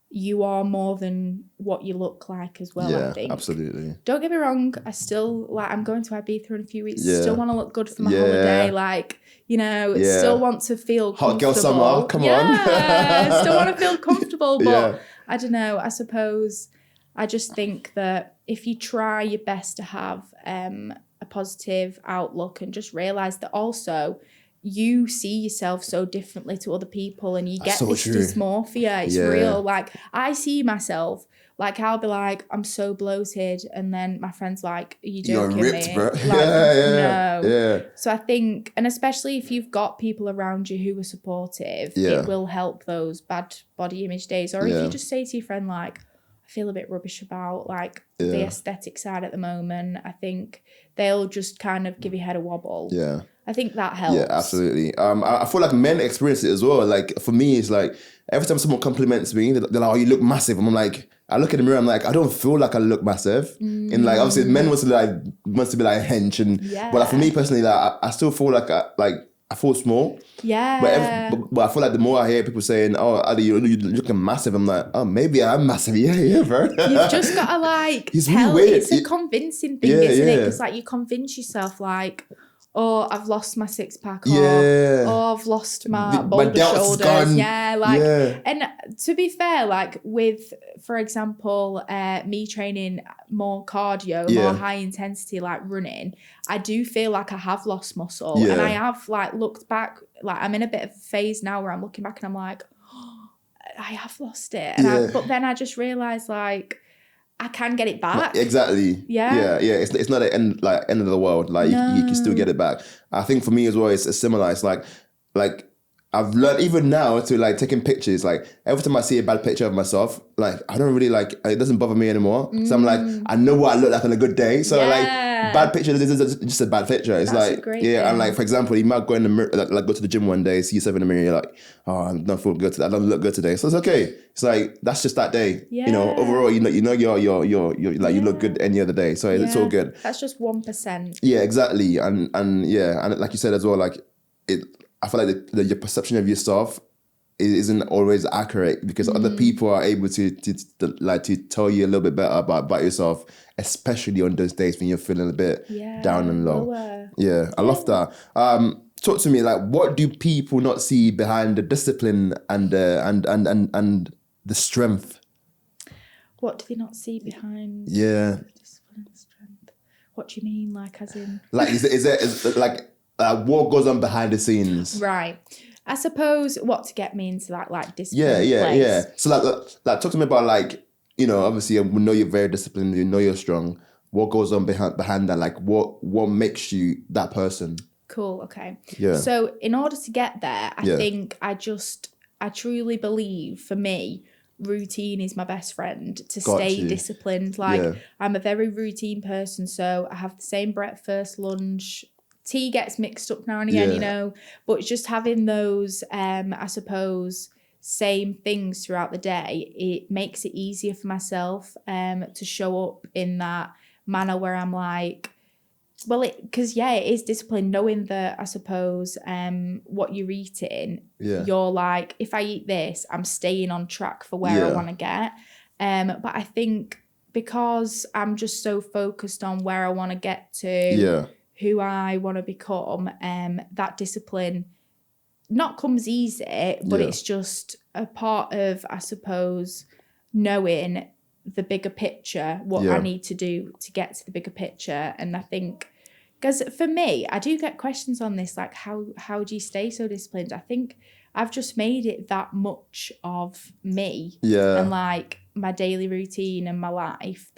you are more than what you look like as well, I think. Absolutely. Don't get me wrong, I still, like, I'm going to Ibiza in a few weeks. Still want to look good for my holiday. Like, still want to feel comfortable. Hot girl summer, come on. Still want to feel comfortable, but I don't know, I suppose I just think that if you try your best to have a positive outlook and just realise that also you see yourself so differently to other people, and you get this dysmorphia. It's real. Like, I see myself, like, I'll be like, I'm so bloated, and then my friend's like, are you joking? You're ripped, me? Bro. Like, no. Yeah. So I think, and especially if you've got people around you who are supportive, it will help those bad body image days. Or if you just say to your friend, like, I feel a bit rubbish about like the aesthetic side at the moment. I think they'll just kind of give your head a wobble. Yeah. I think that helps. Yeah, absolutely. I feel like men experience it as well. Like for me, it's like every time someone compliments me, they're like, "Oh, you look massive." And I'm like, I look in the mirror, I'm like, I don't feel like I look massive. And like obviously, men wants to be like hench, and but like, for me personally, like I still feel like I feel small. Yeah. But I feel like the more I hear people saying, "Oh, Adi, you're looking massive," I'm like, "Oh, maybe I'm massive." Yeah, bro. You've just got to like It's tell. really weird. It's a convincing thing, isn't it? Because like you convince yourself, like, oh, I've lost my six pack, or oh, I've lost my boulder shoulders. Gone. Yeah, like, and to be fair, like with, for example, me training more cardio, more high intensity, like running, I do feel like I have lost muscle, and I have like looked back, like I'm in a bit of a phase now where I'm looking back and I'm like, oh, I have lost it, and but then I just realised like, I can get it back. Exactly. Yeah. It's not the end of the world. Like you can still get it back. I think for me as well, it's similar. It's like I've learned even now to like taking pictures. Like every time I see a bad picture of myself, like I don't really like it. Doesn't bother me anymore. So I'm like, I know what I look like on a good day. So like bad picture is just a bad picture. It's That's like a great thing. And like for example, you might go in the mirror, like go to the gym one day, see yourself in the mirror, you're like, oh, I don't feel good today. I don't look good today. So it's okay. It's like that's just that day. Yeah. You know, overall, you know you're like you look good any other day. So it's all good. That's just 1%. Yeah, exactly. And like you said as well, like I feel like your perception of yourself isn't always accurate because other people are able to tell you a little bit better about yourself, especially on those days when you're feeling a bit down and low. Lower. Yeah, I love that. Talk to me, like, what do people not see behind the discipline and the strength? What do they not see behind? Yeah. The discipline and strength. What do you mean, like as in? Like, is like what goes on behind the scenes? Right. I suppose what to get me into that like discipline place. Yeah. So like talk to me about like, you know, obviously we know you're very disciplined, you know you're strong. What goes on behind that? Like what makes you that person? Cool, okay. Yeah. So in order to get there, I think I truly believe for me, routine is my best friend to stay disciplined. Like I'm a very routine person, so I have the same breakfast, lunch, tea gets mixed up now and again, you know, but just having those, I suppose, same things throughout the day, it makes it easier for myself to show up in that manner where I'm like, well, because it is discipline, knowing that, I suppose, what you're eating, you're like, if I eat this, I'm staying on track for where I want to get. But I think because I'm just so focused on where I want to get to, who I want to become, that discipline not comes easy, but it's just a part of, I suppose, knowing the bigger picture, what I need to do to get to the bigger picture. And I think, because for me, I do get questions on this, like how do you stay so disciplined? I think I've just made it that much of me and like my daily routine and my life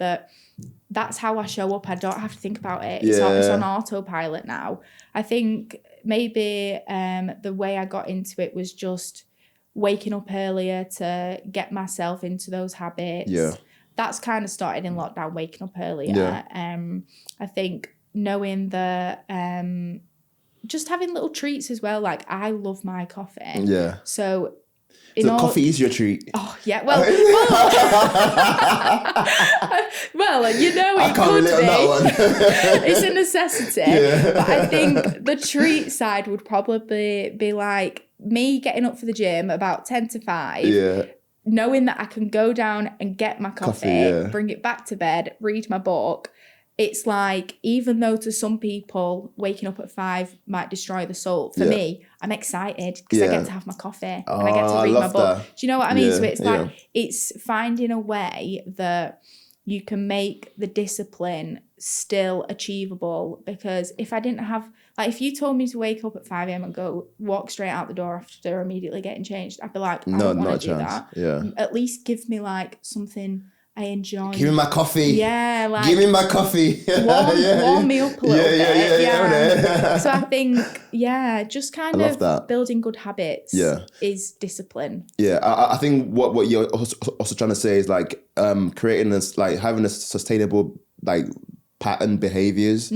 that's how I show up. I don't have to think about it. It's on autopilot now. I think maybe the way I got into it was just waking up earlier to get myself into those habits. That's kind of started in lockdown, waking up earlier. I think knowing that just having little treats as well. Like I love my coffee. So coffee is your treat. Oh yeah, well, well, you know, it I can't could relate on that one. It's a necessity. But I think the treat side would probably be like me getting up for the gym about 10 to 5. Knowing that I can go down and get my coffee, bring it back to bed, read my book. It's like, even though to some people waking up at 5 might destroy the soul, for me, I'm excited because I get to have my coffee and I get to read my book. Do you know what I mean? So it's like, it's finding a way that you can make the discipline still achievable. Because if I didn't have, like, if you told me to wake up at 5 a.m. and go walk straight out the door after immediately getting changed, I'd be like, I don't want to do that. At least give me like something I enjoy. Give me my coffee. Yeah, like give me my coffee. warm me up a little bit. Yeah. So I think, just kind of building good habits is discipline. Yeah, I think what you're also trying to say is like creating this, like having a sustainable like pattern behaviors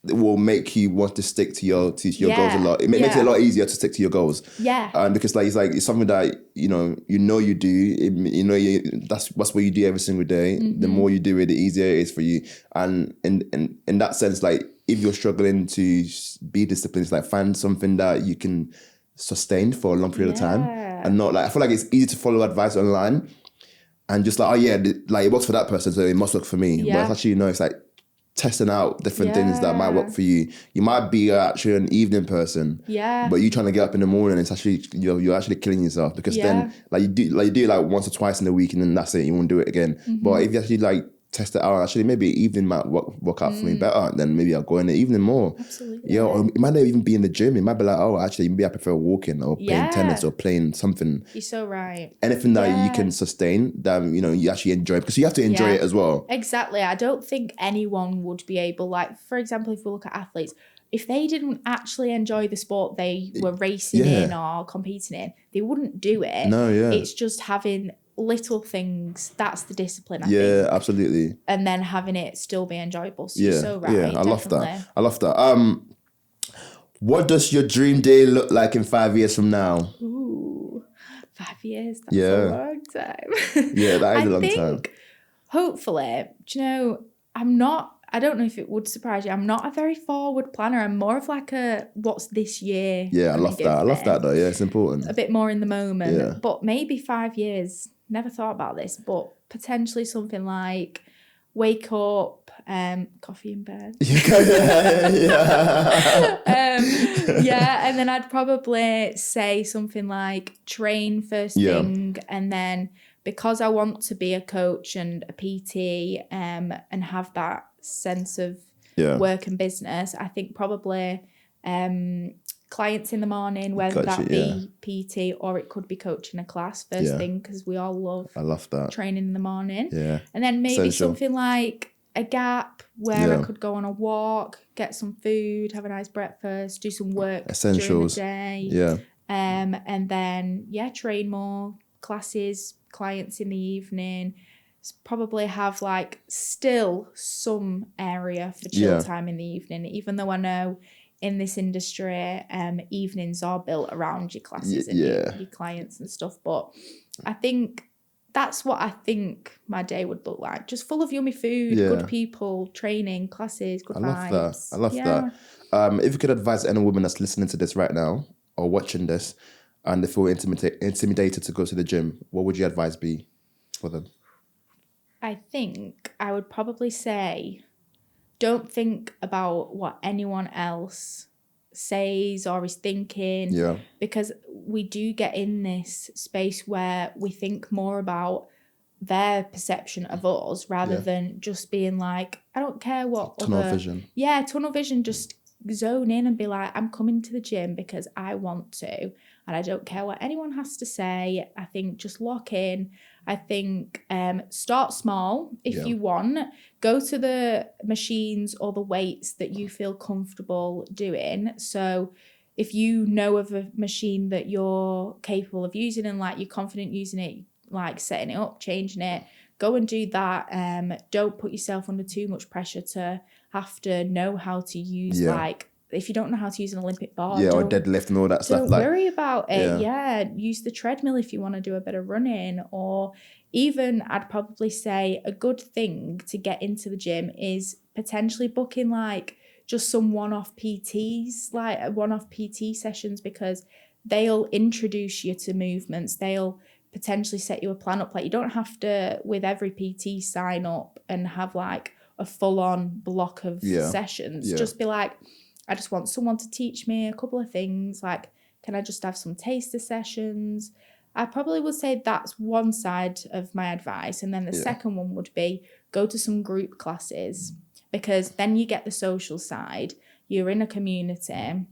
will make you want to stick to your goals a lot. It makes it a lot easier to stick to your goals. Yeah. Because it's something that you do. That's what you do every single day. The more you do it, the easier it is for you. And in that sense, like if you're struggling to be disciplined, it's like find something that you can sustain for a long period of time, and not like I feel like it's easy to follow advice online and just like it works for that person, so it must work for me. But it's actually it's like testing out different things that might work for you. You might be actually an evening person, but you trying to get up in the morning, it's actually you're actually killing yourself, because then you do like once or twice in the week and then that's it, you won't do it again. But if you actually like test it out, actually maybe evening might work out for me better, then maybe I'll go in the evening more. Absolutely. Or it might not even be in the gym. It might be like, oh, actually maybe I prefer walking or playing tennis or playing something. You're so right. Anything that you can sustain, that you actually enjoy, because you have to enjoy it as well. Exactly. I don't think anyone would be able, like, for example, if we look at athletes, if they didn't actually enjoy the sport they were racing in or competing in, they wouldn't do it. No, It's just having little things, that's the discipline, I think. Yeah, absolutely. And then having it still be enjoyable. So you're so right. Yeah, I love that. What does your dream day look like in 5 years from now? Ooh, 5 years, that's a long time. Yeah, that is a long time. Hopefully, I don't know if it would surprise you, I'm not a very forward planner. I'm more of like a, what's this year? Yeah, I love that. I love that though. Yeah, it's important. A bit more in the moment. Yeah. But maybe 5 years, never thought about this, but potentially something like wake up, coffee in bed. And then I'd probably say something like train first thing, and then because I want to be a coach and a PT and have that sense of work and business, I think probably clients in the morning, whether that be PT or it could be coaching a class first thing, because we all love that training in the morning. And then maybe something like a gap where I could go on a walk, get some food, have a nice breakfast, do some work during the day. And then train more, classes, clients in the evening. Probably have like still some area for chill time in the evening, even though I know in this industry evenings are built around your classes and your clients and stuff. But I think that's what I think my day would look like. Just full of yummy food, good people, training, classes, good vibes. I love that. If you could advise any woman that's listening to this right now or watching this and they feel intimidated to go to the gym, what would your advice be for them? I think I would probably say, don't think about what anyone else says or is thinking, because we do get in this space where we think more about their perception of us rather than just being like, I don't care what tunnel vision. Tunnel vision. Just zone in and be like, I'm coming to the gym because I want to, and I don't care what anyone has to say. I think just lock in. I think start small if you want. Go to the machines or the weights that you feel comfortable doing. So if you know of a machine that you're capable of using and like you're confident using it, like setting it up, changing it, go and do that. Don't put yourself under too much pressure to have to know how to use like, if you don't know how to use an Olympic bar, or deadlift and all that stuff. Don't worry about it. Use the treadmill if you want to do a bit of running. Or even, I'd probably say a good thing to get into the gym is potentially booking like just some one-off PTs, like one-off PT sessions, because they'll introduce you to movements. They'll potentially set you a plan up. Like you don't have to, with every PT, sign up and have like a full-on block of sessions. Just be like, I just want someone to teach me a couple of things. Like, can I just have some taster sessions? I probably would say that's one side of my advice. And then the second one would be go to some group classes, because then you get the social side. You're in a community.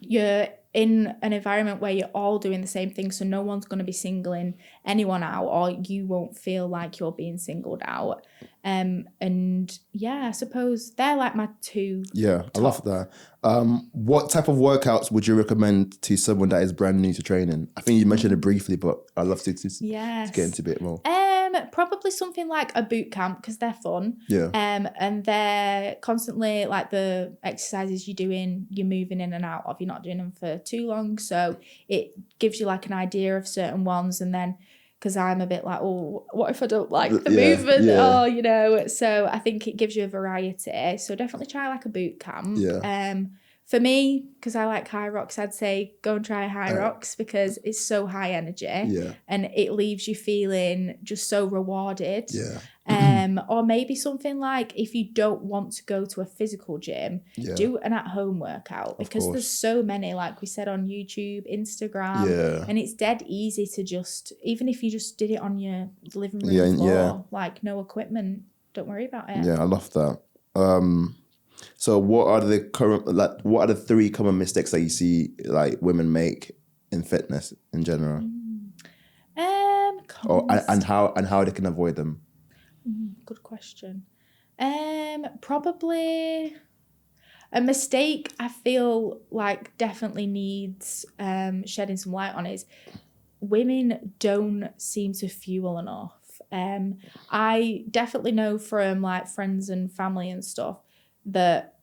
You're in an environment where you're all doing the same thing, so no one's going to be singling anyone out, or you won't feel like you're being singled out. And yeah, I suppose they're like my two. Yeah, top. I love that. What type of workouts would you recommend to someone that is brand new to training? I think you mentioned it briefly, but I'd love to get into a bit more. Probably something like a boot camp, because they're fun. Yeah. And they're constantly like the exercises you're moving in and out of. You're not doing them for too long, so it gives you like an idea of certain ones. And then, because I'm a bit like, oh, what if I don't like the movement? Yeah. Or, you know, so I think it gives you a variety. So definitely try like a boot camp. Yeah. For me, because I like high rocks, I'd say go and try high rocks, because it's so high energy. Yeah. And it leaves you feeling just so rewarded. Yeah. Or maybe something like, if you don't want to go to a physical gym, do an at-home workout, because there's so many, like we said, on YouTube, Instagram, and it's dead easy to just, even if you just did it on your living room floor, like no equipment, don't worry about it. Yeah, I love that. So what are the 3 common mistakes that you see like women make in fitness in general? And how they can avoid them? Good question. Probably a mistake I feel like definitely needs shedding some light on is women don't seem to fuel enough. I definitely know from like friends and family and stuff that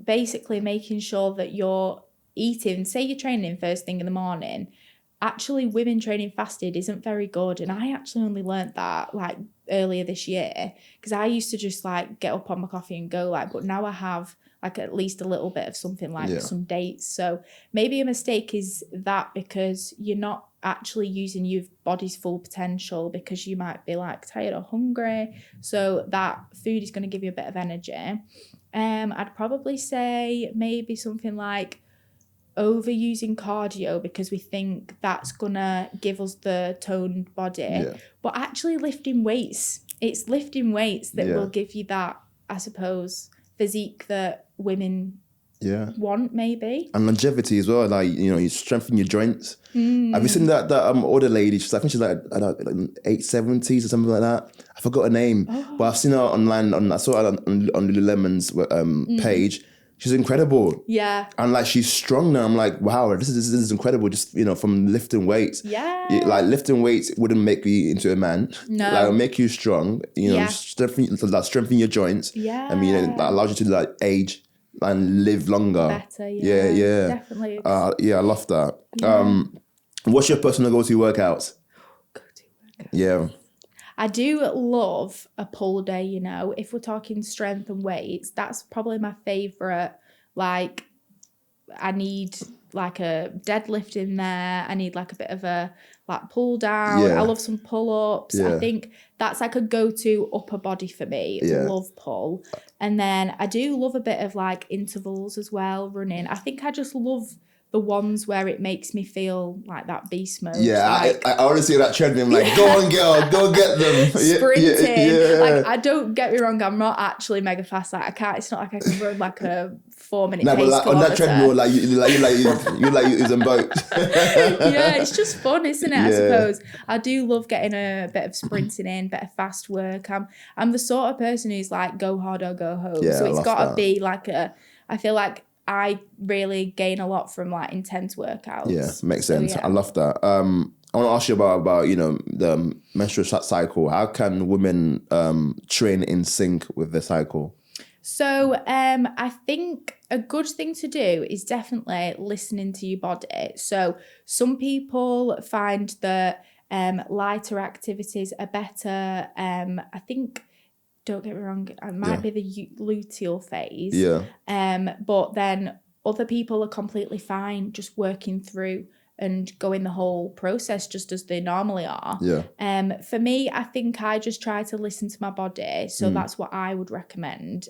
basically making sure that you're eating, say you're training first thing in the morning, actually women training fasted isn't very good. And I actually only learnt that like earlier this year, because I used to just like get up on my coffee and go, like, but now I have like at least a little bit of something, like some dates. So maybe a mistake is that, because you're not actually using your body's full potential, because you might be like tired or hungry, so that food is going to give you a bit of energy. I'd probably say maybe something like overusing cardio, because we think that's gonna give us the toned body, but actually lifting weights, it's lifting weights that will give you that, I suppose, physique that women want, maybe. And longevity as well, like, you know, you strengthen your joints. Have you seen that older lady? I think she's like 870s or something like that. I forgot her name, but I've seen her online. I saw her on Lululemon's page. She's incredible. Yeah. And like, she's strong now. I'm like, wow, this is incredible. Just, you know, from lifting weights. Yeah. Like, lifting weights wouldn't make you into a man. No. Like, it'll make you strong. You know, strengthen your joints. Yeah. I mean, it allows you to like age and live longer. Better, yeah. Definitely. Yeah, I love that. Yeah. What's your personal go-to workouts? Yeah. I do love a pull day, you know. If we're talking strength and weights, that's probably my favourite. Like, I need like a deadlift in there. I need like a bit of a like pull down. I love some pull-ups. I think that's like a go-to upper body for me. Love pull. And then I do love a bit of like intervals as well, running. I think I just love the ones where it makes me feel like that beast mode. Yeah, like, I already see that trend. I'm like, go on, girl, go get them. Sprinting. Like, I don't get me wrong, I'm not actually mega fast. Like, I can't. It's not like I can run like a 4-minute pace. But like, on that treadmill, like you using boat. Yeah, it's just fun, isn't it? I suppose I do love getting a bit of sprinting in, bit of fast work. I'm the sort of person who's like, go hard or go home. So it's got to be like I feel like I really gain a lot from like intense workouts. Yeah, makes sense. I love that. I want to ask you about you know, the menstrual cycle. How can women train in sync with the cycle? So I think a good thing to do is definitely listening to your body. So some people find that lighter activities are better. I think, don't get me wrong, it might be the luteal phase. Yeah. But then other people are completely fine just working through and going the whole process just as they normally are. Yeah. For me, I think I just try to listen to my body. So that's what I would recommend.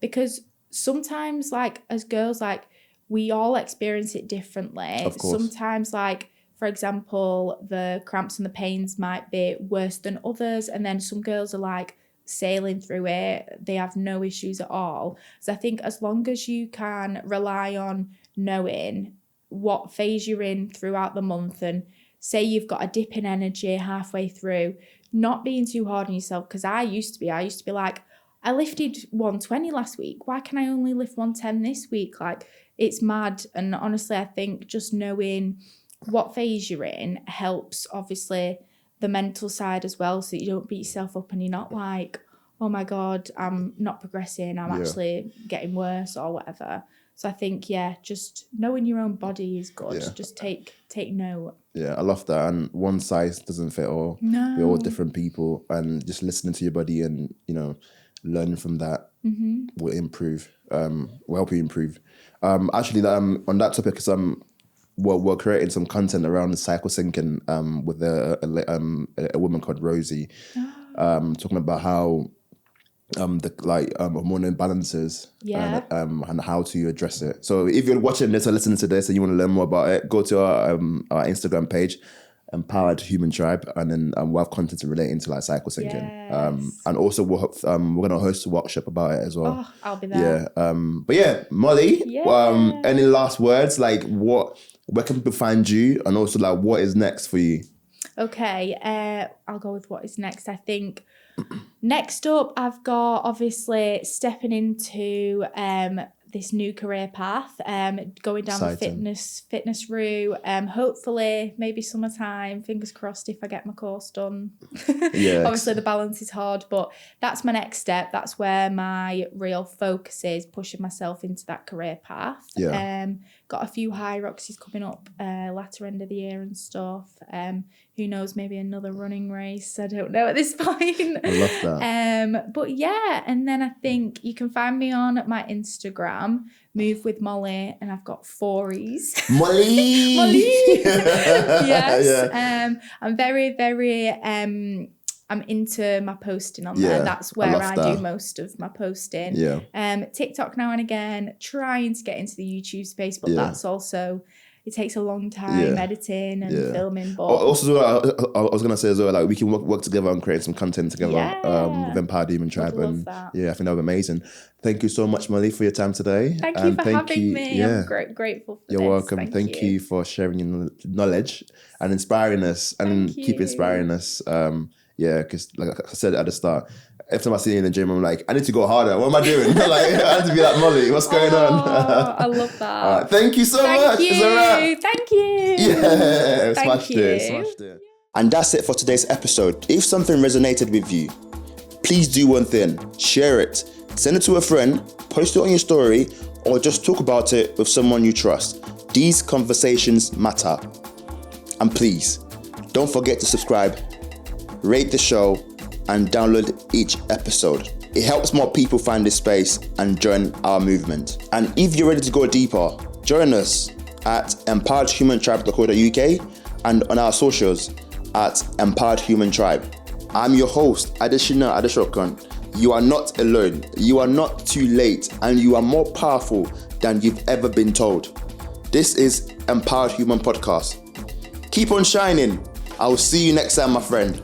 Because sometimes, like, as girls, like, we all experience it differently. Of course. Sometimes, like, for example, the cramps and the pains might be worse than others. And then some girls are like sailing through it. They have no issues at all. So I think as long as you can rely on knowing what phase you're in throughout the month, and say you've got a dip in energy halfway through, not being too hard on yourself. Because I used to be like, I lifted 120 last week. Why can I only lift 110 this week? Like, it's mad. And honestly, I think just knowing what phase you're in helps, obviously, the mental side as well, so you don't beat yourself up and you're not like, oh my God, I'm not progressing, I'm actually getting worse or whatever. So I think, just knowing your own body is good. Yeah. Just take note. Yeah, I love that. And one size doesn't fit all. No. We're all different people, and just listening to your body and, learning from that will improve, will help you improve. Actually, on that topic, because we're creating some content around the cycle syncing with a woman called Rosie, talking about how hormonal imbalances and how to address it. So if you're watching this or listening to this and you want to learn more about it, go to our Instagram page, Empowered Human Tribe, and then we'll have content relating to like cycle syncing. Yes. And also we're going to host a workshop about it as well. Oh, I'll be there. Yeah. But yeah, Mollie, any last words? Like where can people find you? And also like what is next for you? Okay, I'll go with what is next. I think next up, I've got obviously stepping into this new career path, going down the fitness route. Hopefully, maybe summertime. Fingers crossed if I get my course done. Yeah. Obviously, the balance is hard, but that's my next step. That's where my real focus is, pushing myself into that career path. Yeah. Got a few high roxies coming up latter end of the year and stuff. Who knows, maybe another running race. I don't know at this point. I love that. But yeah, and then I think you can find me on my Instagram, Move with Mollie, and I've got 4 E's. Mollie! Mollie! Yes. Yeah. I'm very, very... I'm into my posting on there. That's where I do most of my posting. Yeah. TikTok now and again, trying to get into the YouTube space, but that's also, it takes a long time editing and filming. But also, I was gonna say as well, like we can work together and create some content together with Empowered Human Tribe, and I think that would be amazing. Thank you so much, Mollie, for your time today. Thank you for having me. I'm grateful for this. You're welcome. Thank you for sharing your knowledge and inspiring us, and keep inspiring us. Yeah, because like I said at the start, every time I see you in the gym, I'm like, I need to go harder. What am I doing? Like, I need to be like Mollie. What's going on? I love that. All right, thank you so much. It's a wrap. Thank you. Yeah, smashed it. And that's it for today's episode. If something resonated with you, please do one thing. Share it. Send it to a friend, post it on your story, or just talk about it with someone you trust. These conversations matter. And please, don't forget to subscribe, rate the show, and download each episode. It helps more people find this space and join our movement. And if you're ready to go deeper, join us at empoweredhumantribe.co.uk and on our socials at Empowered Human Tribe. I'm your host, Adeshina Adesokan. You are not alone, you are not too late, and you are more powerful than you've ever been told. This is Empowered Human Podcast. Keep on shining. I will see you next time, my friend.